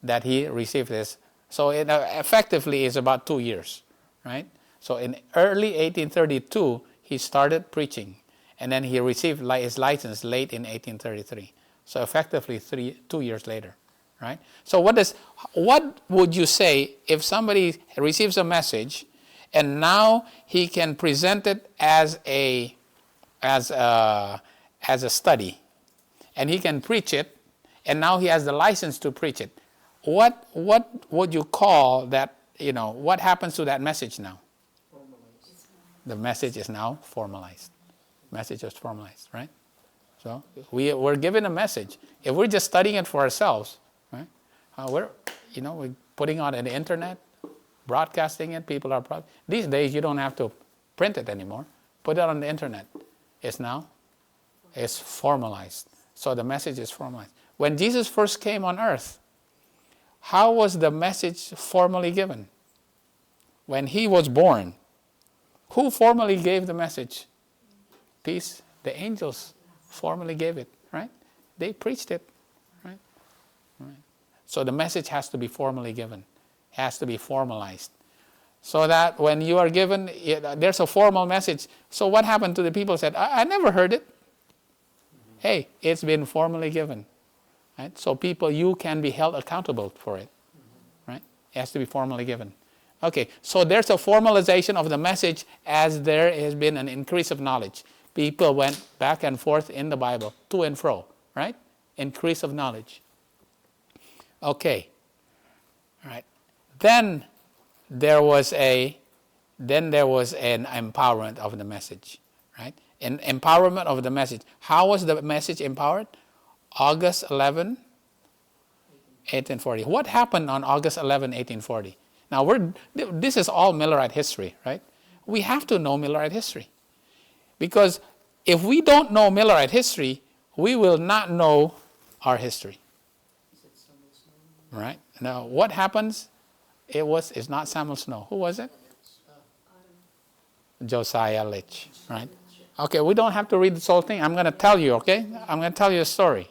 that he received this. So it effectively is about 2 years, right? So in early 1832, he started preaching. And then he received his license late in 1833. So effectively 2 years later, right? So what would you say if somebody receives a message and now he can present it as a study, and he can preach it, and now he has the license to preach it? What would you call that? You know, what happens to that message now? Formalized. The message is now formalized. Message is formalized, right? So we're given a message. If we're just studying it for ourselves, right? We're putting it on the internet, broadcasting it. People are these days you don't have to print it anymore. Put it on the internet. It's formalized. So the message is formalized. When Jesus first came on earth, how was the message formally given? When he was born, who formally gave the message? Peace. The angels formally gave it, right? They preached it, right? So the message has to be formally given. It has to be formalized. So that when you are given, there's a formal message. So what happened to the people who said, I never heard it. Hey, it's been formally given. Right? So you can be held accountable for it. Right? It has to be formally given. Okay, so there's a formalization of the message as there has been an increase of knowledge. People went back and forth in the Bible, to and fro, right? Increase of knowledge. Okay. All right. Then there was an empowerment of the message, right? An empowerment of the message. How was the message empowered? August 11, 1840. What happened on August 11, 1840? Now, this is all Millerite history, right? We have to know Millerite history. Because if we don't know Millerite history, we will not know our history. Right? Now, what happens? It's not Samuel Snow. Who was it? Josiah Litch, right? Okay, we don't have to read this whole thing. I'm going to tell you, okay? I'm going to tell you a story.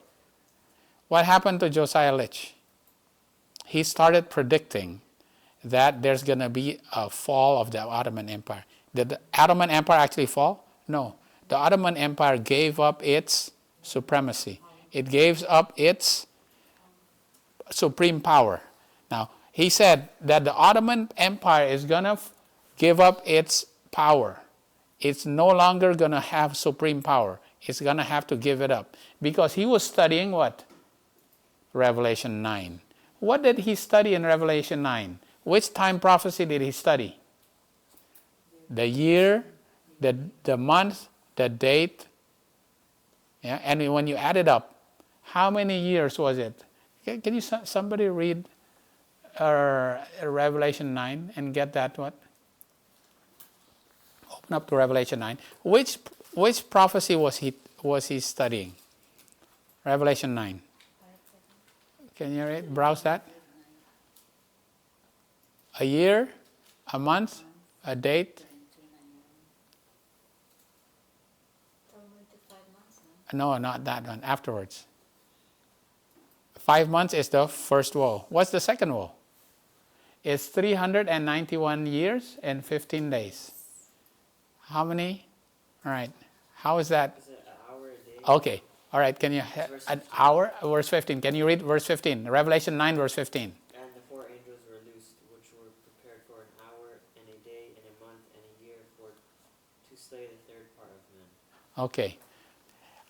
What happened to Josiah Litch? He started predicting that there's going to be a fall of the Ottoman Empire. Did the Ottoman Empire actually fall? No. The Ottoman Empire gave up its supremacy. It gave up its supreme power. Now, he said that the Ottoman Empire is going to give up its power. It's no longer going to have supreme power. It's going to have to give it up. Because he was studying what? Revelation 9. What did he study in Revelation 9? Which time prophecy did he study? The year, the month, the date. Yeah, and when you add it up, how many years was it? Can you somebody read Revelation 9 and get that what? Open up to Revelation 9. Which prophecy was he studying? Revelation 9. Can you browse that? A year, a month, a date? No, not that one. Afterwards. 5 months is the first woe. What's the second woe? It's 391 years and 15 days. How many? All right. How is that? Is it an hour a day? Okay. All right. Can you an hour? Verse 15. Can you read verse 15? Revelation 9, verse 15. And the four angels were loosed, which were prepared for an hour and a day and a month and a year to slay the third part of men. Okay.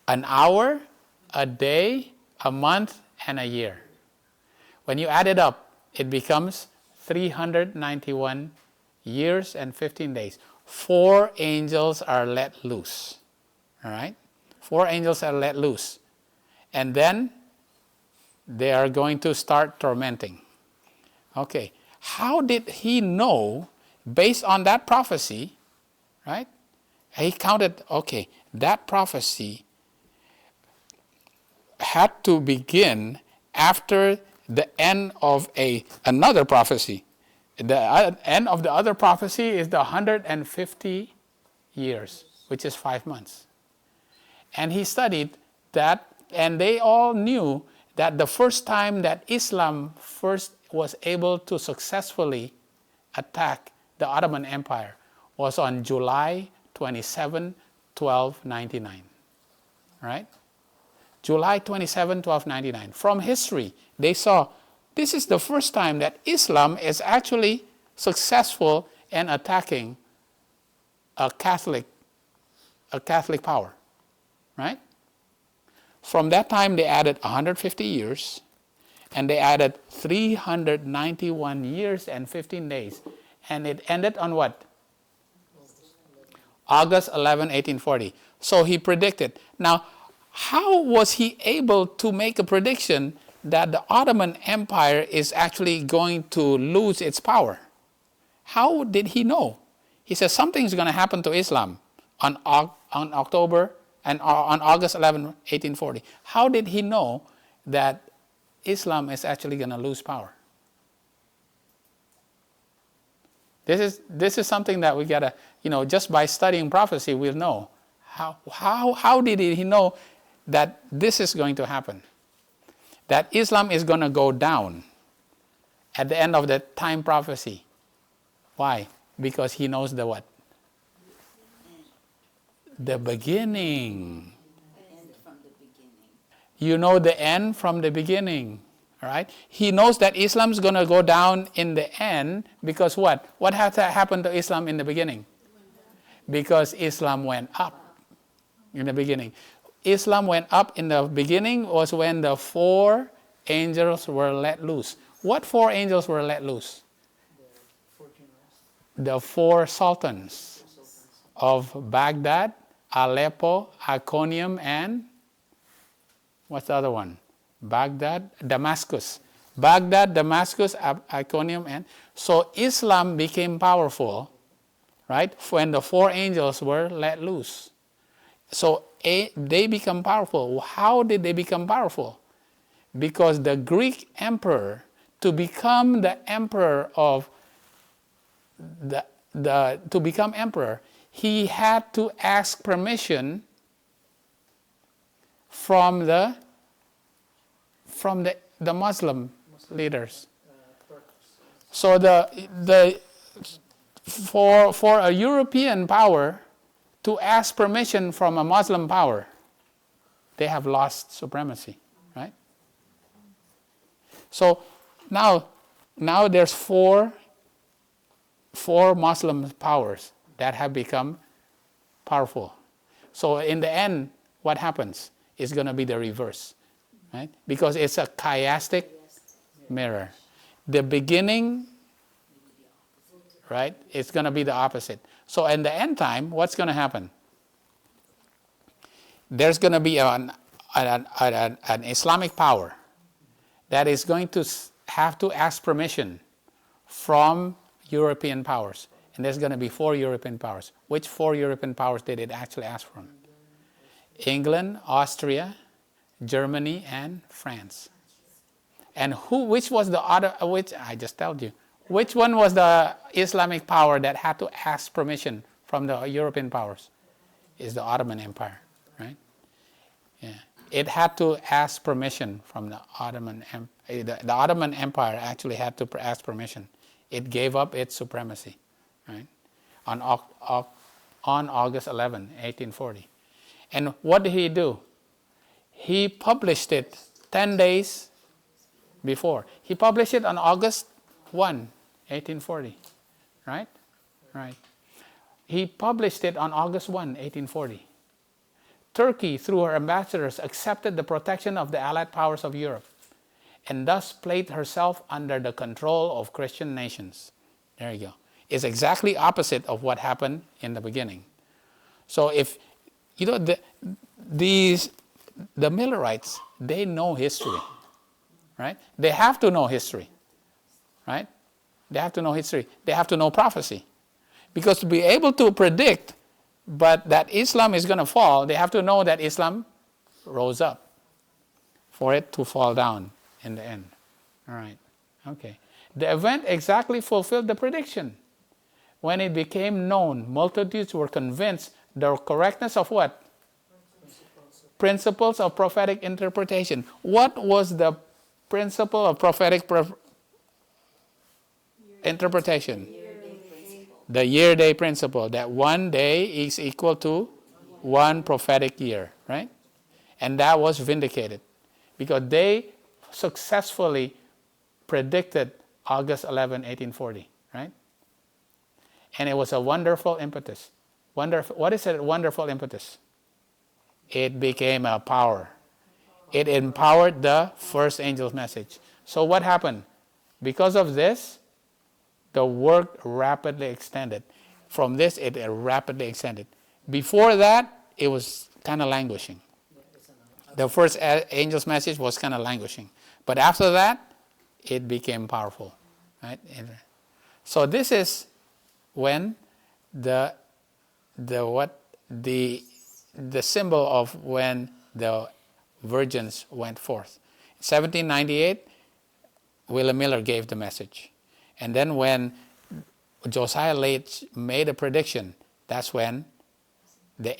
An hour, a day, a month, and a year. When you add it up, it becomes 391 years and 15 days. 4 angels are let loose. All right? 4 angels are let loose. And then they are going to start tormenting. Okay. How did he know, based on that prophecy, right? He counted, okay, that prophecy had to begin after the end of another prophecy. The end of the other prophecy is the 150 years, which is 5 months. And he studied that, and they all knew that the first time that Islam first was able to successfully attack the Ottoman Empire was on July 27, 1299. Right? July 27, 1299. From history, they saw this is the first time that Islam is actually successful in attacking a Catholic power. Right? From that time, they added 150 years, and they added 391 years and 15 days. And it ended on what? August 11, 1840. So he predicted. Now, how was he able to make a prediction that the Ottoman Empire is actually going to lose its power? How did he know? He says something's going to happen to Islam on August 11, 1840. How did he know that Islam is actually going to lose power? This is something that we gotta, just by studying prophecy, we'll know. How did he know that this is going to happen? That Islam is going to go down at the end of the time prophecy. Why? Because he knows the what? The beginning. End from the beginning. You know the end from the beginning. All right? He knows that Islam is going to go down in the end because what? What had to happen to Islam in the beginning? Because Islam went up in the beginning. Islam went up in the beginning was when the 4 angels were let loose. What 4 angels were let loose? The 4 sultans of Baghdad, Aleppo, Iconium, and what's the other one? Baghdad, Damascus. Baghdad, Damascus, Iconium, and so Islam became powerful, right? When the 4 angels were let loose. So they become powerful. How did they become powerful? Because the Greek emperor, to become the emperor of to become emperor, he had to ask permission from the Muslim leaders. So for a European power to ask permission from a Muslim power, they have lost supremacy, right? So now there's four Muslim powers that have become powerful. So in the end, what happens is going to be the reverse, right? Because it's a chiastic mirror. The beginning, right, it's going to be the opposite. So in the end time, what's going to happen? There's going to be an Islamic power that is going to have to ask permission from European powers. And there's going to be 4 European powers. Which 4 European powers did it actually ask from? England, Austria, Germany, and France. And which was the other, which I just told you, which one was the Islamic power that had to ask permission from the European powers? Is the Ottoman Empire, right? Yeah. It had to ask permission from the Ottoman Empire. The Ottoman Empire actually had to ask permission. It gave up its supremacy, right? On August 11, 1840. And what did he do? He published it 10 days before. He published it on August 1, 1840, right? Right. He published it on August 1, 1840. Turkey, through her ambassadors, accepted the protection of the Allied powers of Europe and thus placed herself under the control of Christian nations. There you go. It's exactly opposite of what happened in the beginning. So if, you know, the Millerites, they know history, right? They have to know history, right? They have to know history. They have to know prophecy. Because to be able to predict but that Islam is going to fall, they have to know that Islam rose up for it to fall down in the end. All right. Okay. The event exactly fulfilled the prediction. When it became known, multitudes were convinced the correctness of what? Principles of prophetic interpretation. What was the principle of prophetic interpretation? The year-day principle, that one day is equal to one prophetic year, right? And that was vindicated because they successfully predicted August 11, 1840, right? And it was a wonderful impetus. What is a wonderful impetus? It became a power. It empowered the first angel's message. So what happened? Because of this, the work rapidly extended. From this, it rapidly extended. Before that, it was kind of languishing. The first angel's message was kind of languishing. But after that, it became powerful. Right? So this is when the symbol of when the virgins went forth. In 1798, William Miller gave the message. And then when Josiah Leach made a prediction, that's when the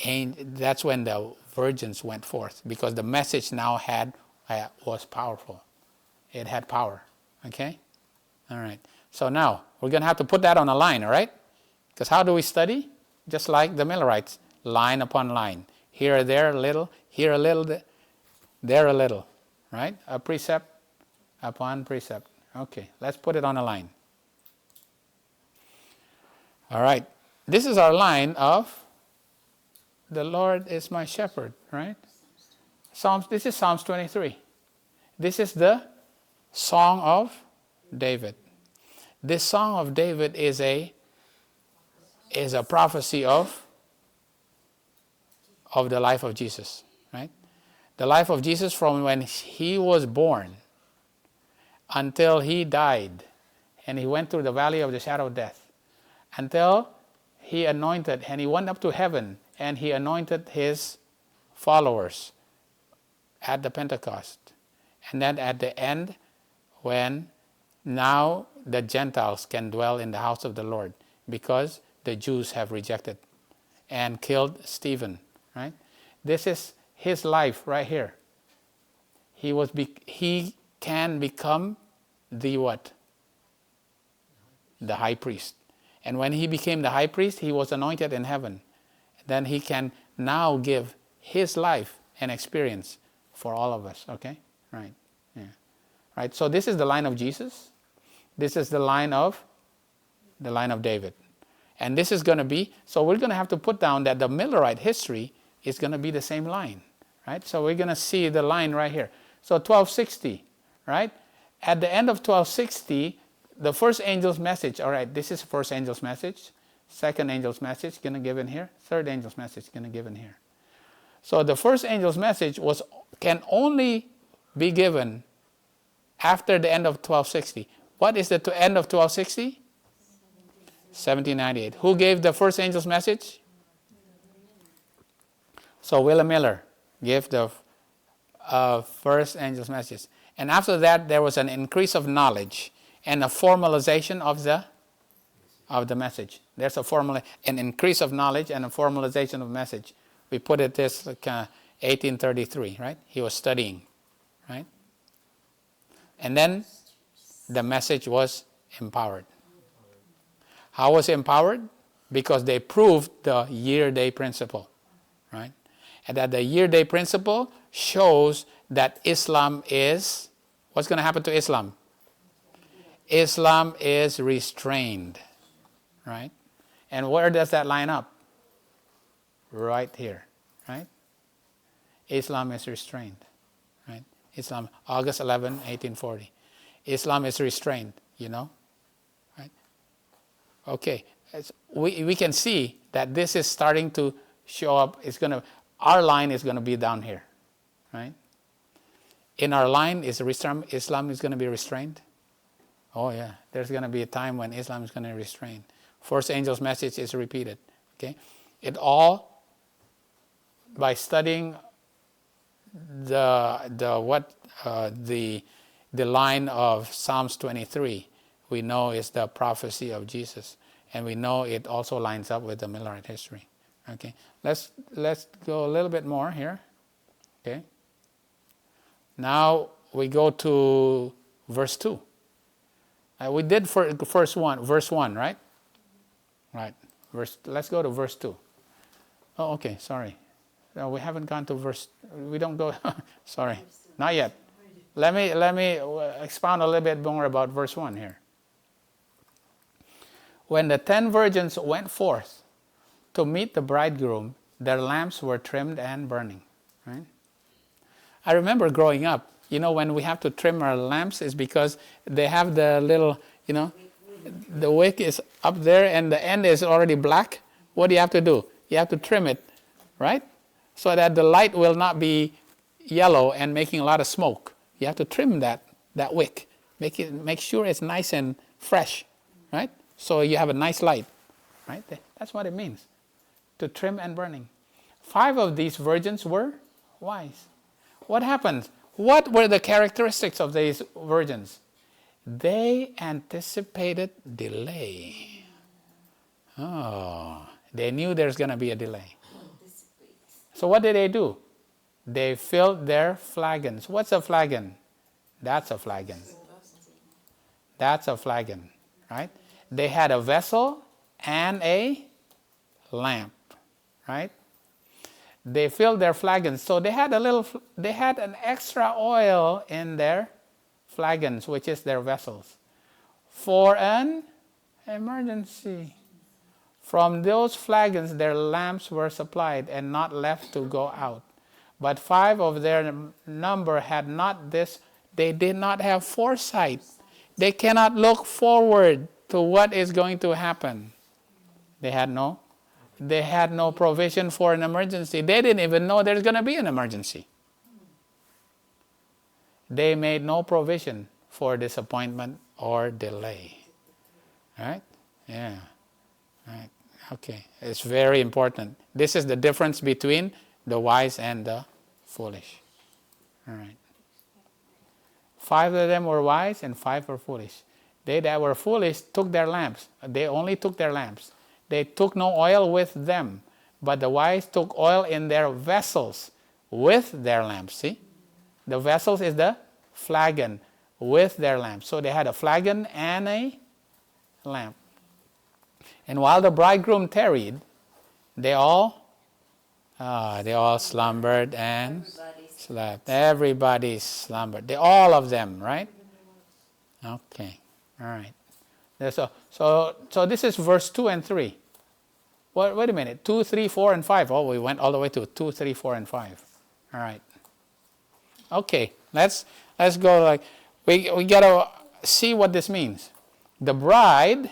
virgins went forth, because the message now was powerful. It had power. Okay? All right. So now we're going to have to put that on a line, all right? Because how do we study? Just like the Millerites, line upon line. Here or there a little, here a little, there a little, right? A precept upon precept. Okay, let's put it on a line. All right. This is our line of the Lord is my shepherd, right? This is Psalms 23. This is the Song of David. This Song of David is a prophecy of the life of Jesus, right? The life of Jesus from when he was born until he died and he went through the valley of the shadow of death, until he anointed and he went up to heaven and he anointed his followers at the Pentecost. And then at the end, when now the Gentiles can dwell in the house of the Lord because the Jews have rejected and killed Stephen, right? This is his life right here. He can become the what? The high priest. And when he became the high priest, he was anointed in heaven. Then he can now give his life and experience for all of us, okay? Right, yeah. Right, so this is the line of Jesus. This is the line of David. And this is going to be, so we're going to have to put down that the Millerite history is going to be the same line, right? So we're going to see the line right here. So 1260, right? At the end of 1260, the first angel's message, all right, this is the first angel's message. Second angel's message, going to give in here. Third angel's message, going to give in here. So the first angel's message can only be given after the end of 1260. What is the end of 1260? 1798. Who gave the first angel's message? So William Miller gave the first angel's message. And after that, there was an increase of knowledge and a formalization of the message. There's an increase of knowledge and a formalization of message. We put it this like 1833, right? He was studying, right? And then the message was empowered. How was it empowered? Because they proved the year-day principle, right? And that the year-day principle shows that Islam is, what's going to happen to Islam? Islam is restrained, right? And where does that line up? Right here, right? Islam is restrained, right? Islam, August 11, 1840. Islam is restrained, you know, right? Okay, we can see that this is starting to show up. Our line is going to be down here, right? In our line, Islam is going to be restrained. Oh yeah, there's going to be a time when Islam is going to be restrained. First angel's message is repeated. Okay, it all by studying the line of Psalms 23, we know is the prophecy of Jesus, and we know it also lines up with the Millerite history. Okay, let's go a little bit more here. Okay, now we go to verse 2. We did for verse 1, right? Right. Let's go to verse 2. Oh, okay, sorry. No, we haven't gone to verse. We don't go. Sorry, not yet. Let me expound a little bit more about verse 1 here. When the 10 virgins went forth to meet the bridegroom, their lamps were trimmed and burning. Right? I remember growing up, you know, when we have to trim our lamps, is because they have the little, you know, the wick is up there and the end is already black. What do you have to do? You have to trim it, right? So that the light will not be yellow and making a lot of smoke. You have to trim that wick. Make sure it's nice and fresh, right? So you have a nice light, right? That's what it means, to trim and burning. 5 of these virgins were wise. What happened? What were the characteristics of these virgins? They anticipated delay. Oh, they knew there's going to be a delay. So what did they do? They filled their flagons. What's a flagon? That's a flagon. That's a flagon, right? They had a vessel and a lamp, right? They filled their flagons. So they had an extra oil in their flagons, which is their vessels, for an emergency. From those flagons, their lamps were supplied and not left to go out. But 5 of their number had not this. They did not have foresight. They cannot look forward to what is going to happen. They had no provision for an emergency. They didn't even know there's going to be an emergency. They made no provision for disappointment or delay. All right? Yeah. All right. Okay. It's very important. This is the difference between the wise and the foolish. All right. 5 of them were wise and 5 were foolish. They that were foolish took their lamps. They only took their lamps. They took no oil with them, but the wise took oil in their vessels with their lamps. See? The vessels is the flagon with their lamps. So they had a flagon and a lamp. And while the bridegroom tarried, they all slumbered and slept. Everybody slumbered. All of them, right? Okay. All right. So this is verse 2 and 3. Wait a minute. 2, 3, 4, and 5. Oh, we went all the way to 2, 3, 4, and 5. All right. Okay. Let's go. Like we gotta see what this means. The bride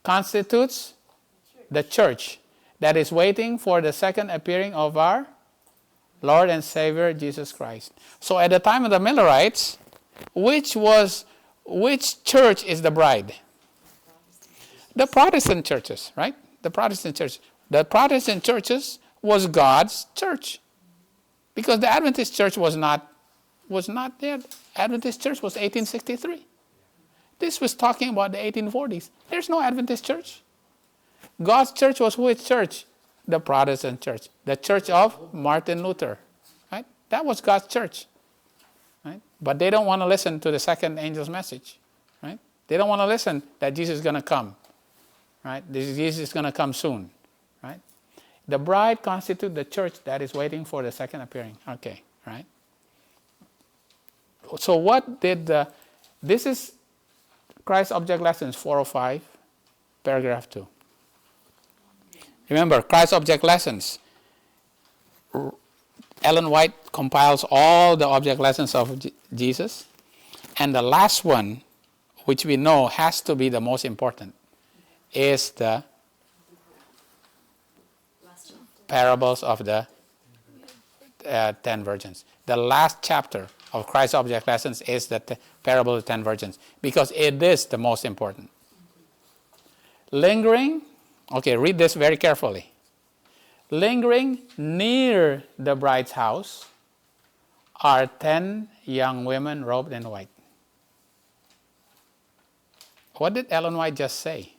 constitutes the church that is waiting for the second appearing of our Lord and Savior Jesus Christ. So at the time of the Millerites, which church is the bride? The Protestant churches, right? The Protestant church. The Protestant churches was God's church. Because the Adventist church was not there. Adventist church was 1863. This was talking about the 1840s. There's no Adventist church. God's church was which church? The Protestant church. The church of Martin Luther. Right? That was God's church. Right? But they don't want to listen to the second angel's message. Right? They don't want to listen that Jesus is going to come. Right? Jesus is going to come soon. Right? The bride constitutes the church that is waiting for the second appearing. Okay. Right? So what did this is Christ Object Lessons 405, paragraph 2. Remember, Christ Object Lessons. Ellen White compiles all the object lessons of Jesus. And the last one, which we know has to be the most important, is the parables of the 10 virgins. The last chapter of Christ's Object Lessons is the parable of the 10 virgins, because it is the most important. Lingering, okay, read this very carefully. Lingering near the bride's house are 10 young women robed in white. What did Ellen White just say?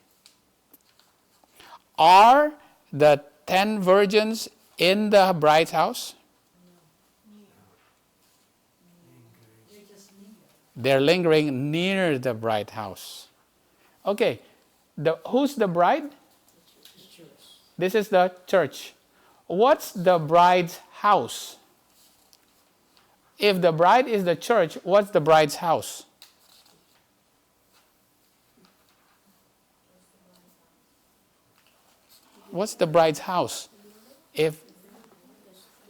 Are the 10 virgins in the bride's house? They're lingering near the bride's house. Okay, who's the bride? This is the church. What's the bride's house? If the bride is the church, what's the bride's house? What's the bride's house? If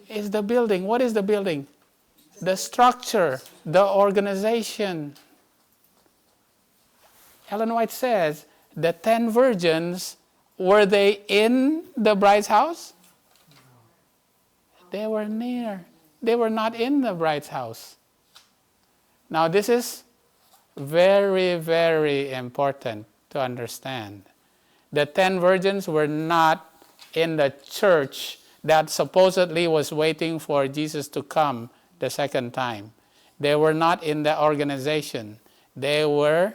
it's the building, what is the building? The structure, the organization. Ellen White says, the 10 virgins, were they in the bride's house? They were near. They were not in the bride's house. Now this is very, very important to understand. The 10 virgins were not in the church that supposedly was waiting for Jesus to come the second time. They were not in the organization. They were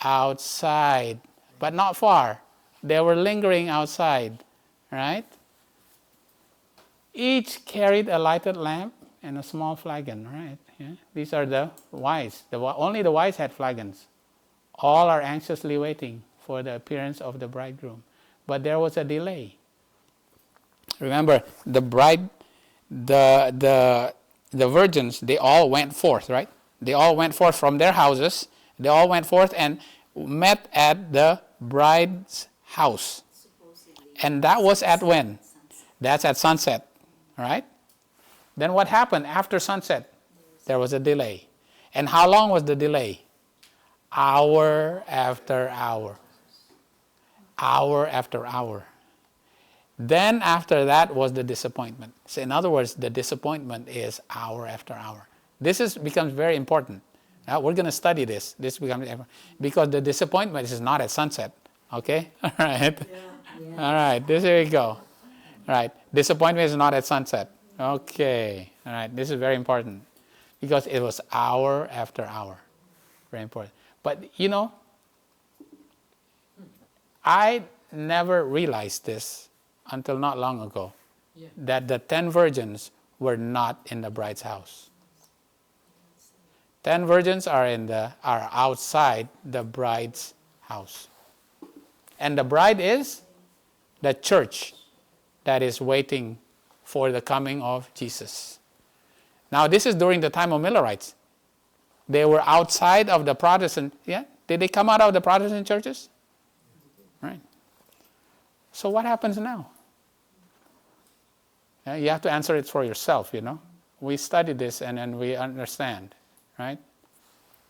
outside, but not far. They were lingering outside, right? Each carried a lighted lamp and a small flagon, right? Yeah. These are the wise. Only the wise had flagons. All are anxiously waiting for the appearance of the bridegroom. But there was a delay. Remember, the bride, the virgins, they all went forth, right? They all went forth from their houses. They all went forth and met at the bride's house. And that was at when? That's at sunset, right? Then what happened after sunset? There was a delay. And how long was the delay? Hour after hour. Hour after hour. Then after that was the disappointment. So in other words, the disappointment is hour after hour. This becomes very important. Now we're going to study this. This becomes because the disappointment is not at sunset. Okay? All right. Yeah. All right. Here we go. All right. Disappointment is not at sunset. Okay. All right. This is very important because it was hour after hour. Very important. But you know, I never realized this until not long ago, that the 10 virgins were not in the bride's house. 10 virgins are outside the bride's house. And the bride is the church that is waiting for the coming of Jesus. Now this is during the time of Millerites. They were outside of the Protestant, Did they come out of the Protestant churches? Right. So what happens now? You have to answer it for yourself, We study this and then we understand, right?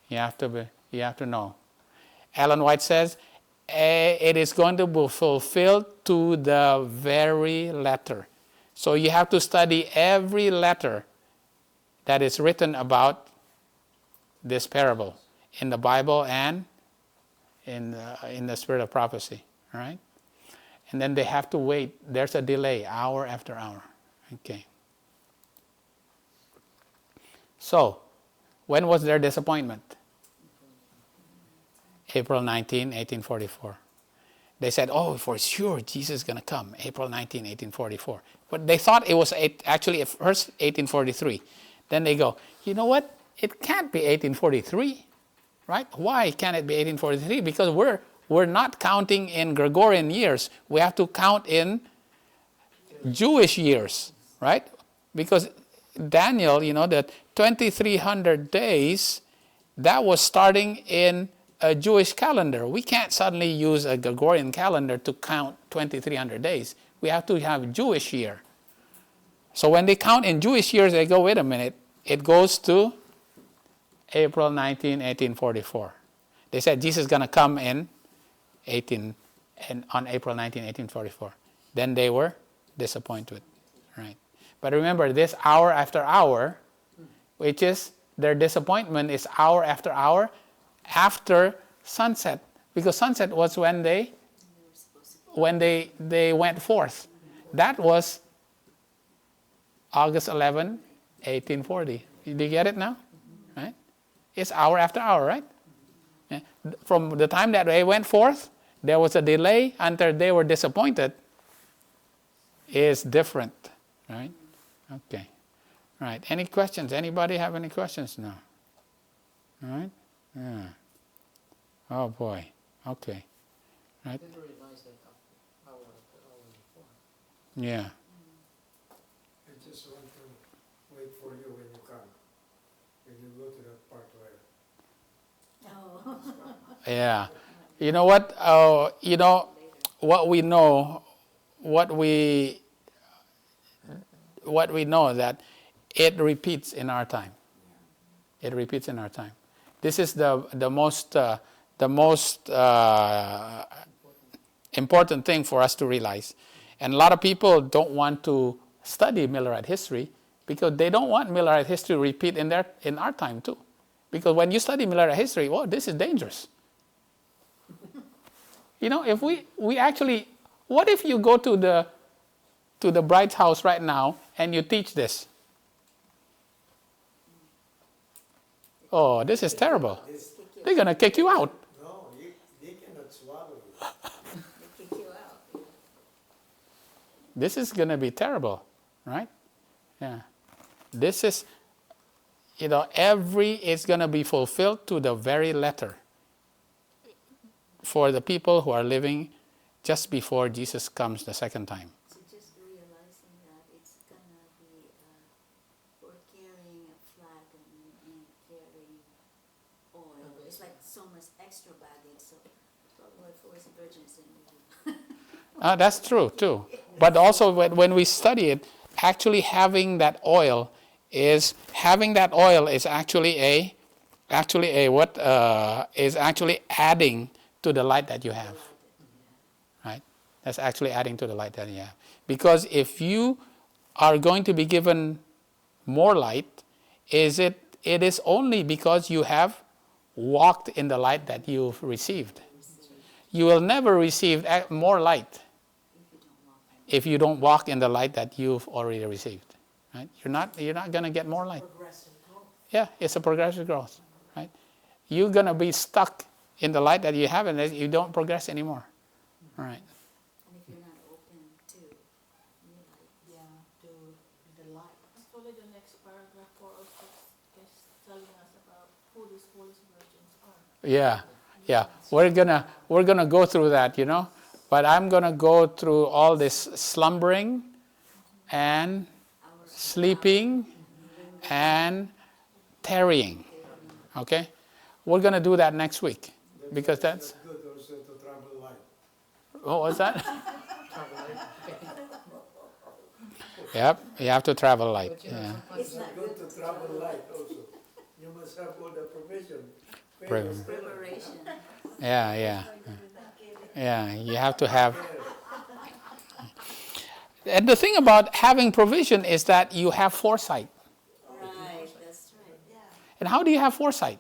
You have to know. Ellen White says, it is going to be fulfilled to the very letter. So you have to study every letter that is written about this parable in the Bible and in the spirit of prophecy. All right? And then they have to wait. There's a delay, hour after hour. Okay. So, when was their disappointment? April 19, 1844. They said, oh, for sure, Jesus is going to come, April 19, 1844. But they thought it was actually at first 1843. Then they go, you know what? It can't be 1843, right? Why can't it be 1843? Because we're not counting in Gregorian years. We have to count in Jewish years, right? Because Daniel, the 2300 days, that was starting in a Jewish calendar. We can't suddenly use a Gregorian calendar to count 2300 days. We have to have Jewish year. So when they count in Jewish years, they go, wait a minute, it goes to April 19, 1844. They said Jesus is going to come on April 19, 1844. Then they were disappointed, right? But remember, this hour after hour, which is their disappointment, is hour after hour after sunset, because sunset was when they went forth. That was August 11, 1840. Did you get it now? Right? It's hour after hour, right? Yeah. From the time that they went forth, there was a delay until they were disappointed. Is different, right? Okay. Right. Any questions? Anybody have any questions now? All right. Yeah. Oh boy. Okay. Right. Didn't realize that hour after hour before. Yeah. I just want to wait for you when you come. When you go to that part where Oh. Yeah. You know what? What we know, what we know that it repeats in our time. It repeats in our time. This is the most important thing for us to realize. And a lot of people don't want to study Millerite history because they don't want Millerite history to repeat in our time too. Because when you study Millerite history, this is dangerous. If we actually, what if you go to the bride's house right now and you teach this? Oh, this is terrible. They're going to kick you out. no, they cannot swallow you. They kick you out. This is going to be terrible, right? Yeah. This is, it's going to be fulfilled to the very letter for the people who are living just before Jesus comes the second time. So just realizing that it's gonna be for carrying a flag and carrying oil. It's like so much extra baggage. So what for virgins and That's true too. But also when we study it, actually having that oil is actually adding to the light that you have. Right? That's actually adding to the light that you have. Because if you are going to be given more light, it is only because you have walked in the light that you've received. You will never receive more light if you don't walk in the light that you've already received. Right? You're not going to get more light. Progressive growth. Yeah, it's a progressive growth. Right? You're going to be stuck in the light that you have, and you don't progress anymore. All right. and if you're not open to new light. Yeah, to the light. Actually, the next paragraph for us is telling us about who these foolish virgins are. Yeah. We're gonna go through that, But I'm gonna go through all this slumbering and sleeping and tarrying. Okay? We're gonna do that next week. Because that's good also to travel light. what was that? Yep, you have to travel light. But Yeah. It's not good to travel light also. You must have all the provision. Preparation. Yeah. Yeah, you have to have. And the thing about having provision is that you have foresight. Right, that's right. Yeah. And how do you have foresight?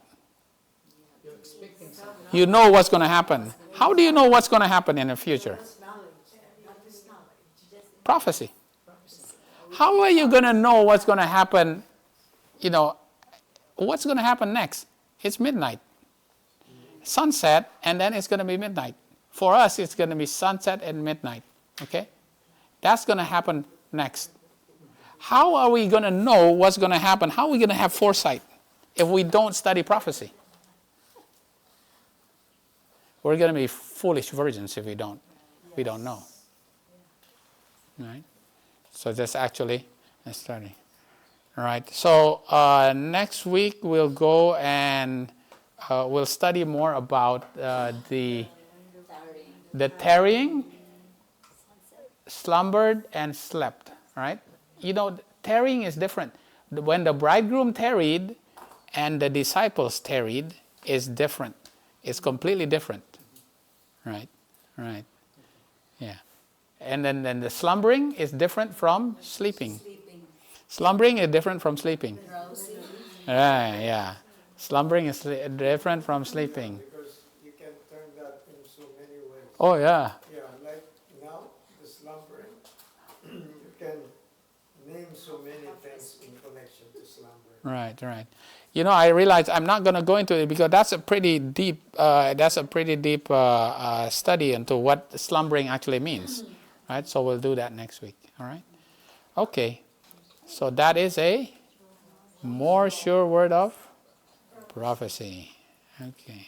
You're expecting something. You know what's going to happen. How do you know what's going to happen in the future? That's knowledge. That is knowledge. Prophecy. Prophecy. How are you going to know what's going to happen? You know, what's going to happen next? It's midnight. Sunset, and then it's going to be midnight. For us, it's going to be sunset and midnight. Okay? That's going to happen next. How are we going to know what's going to happen? How are we going to have foresight if we don't study prophecy? We're going to be foolish virgins if we don't. We don't know. Right? So that's actually a study. All right. So next week we'll go and we'll study more about the tarrying, slumbered, and slept. Right? You know, tarrying is different. When the bridegroom tarried and the disciples tarried is different. It's completely different. Right? Right. Yeah. And then the slumbering is different from sleeping. Slumbering is different from sleeping. Yeah. Slumbering is different from sleeping. Because you can turn that in so many ways. Oh, yeah. Yeah, like now, the slumbering, you can name so many things in connection to slumbering. Right. You know, I realize I'm not going to go into it because that's a pretty deep study into what slumbering actually means. Right? So we'll do that next week. All right? Okay. So that is a more sure word of prophecy. Okay.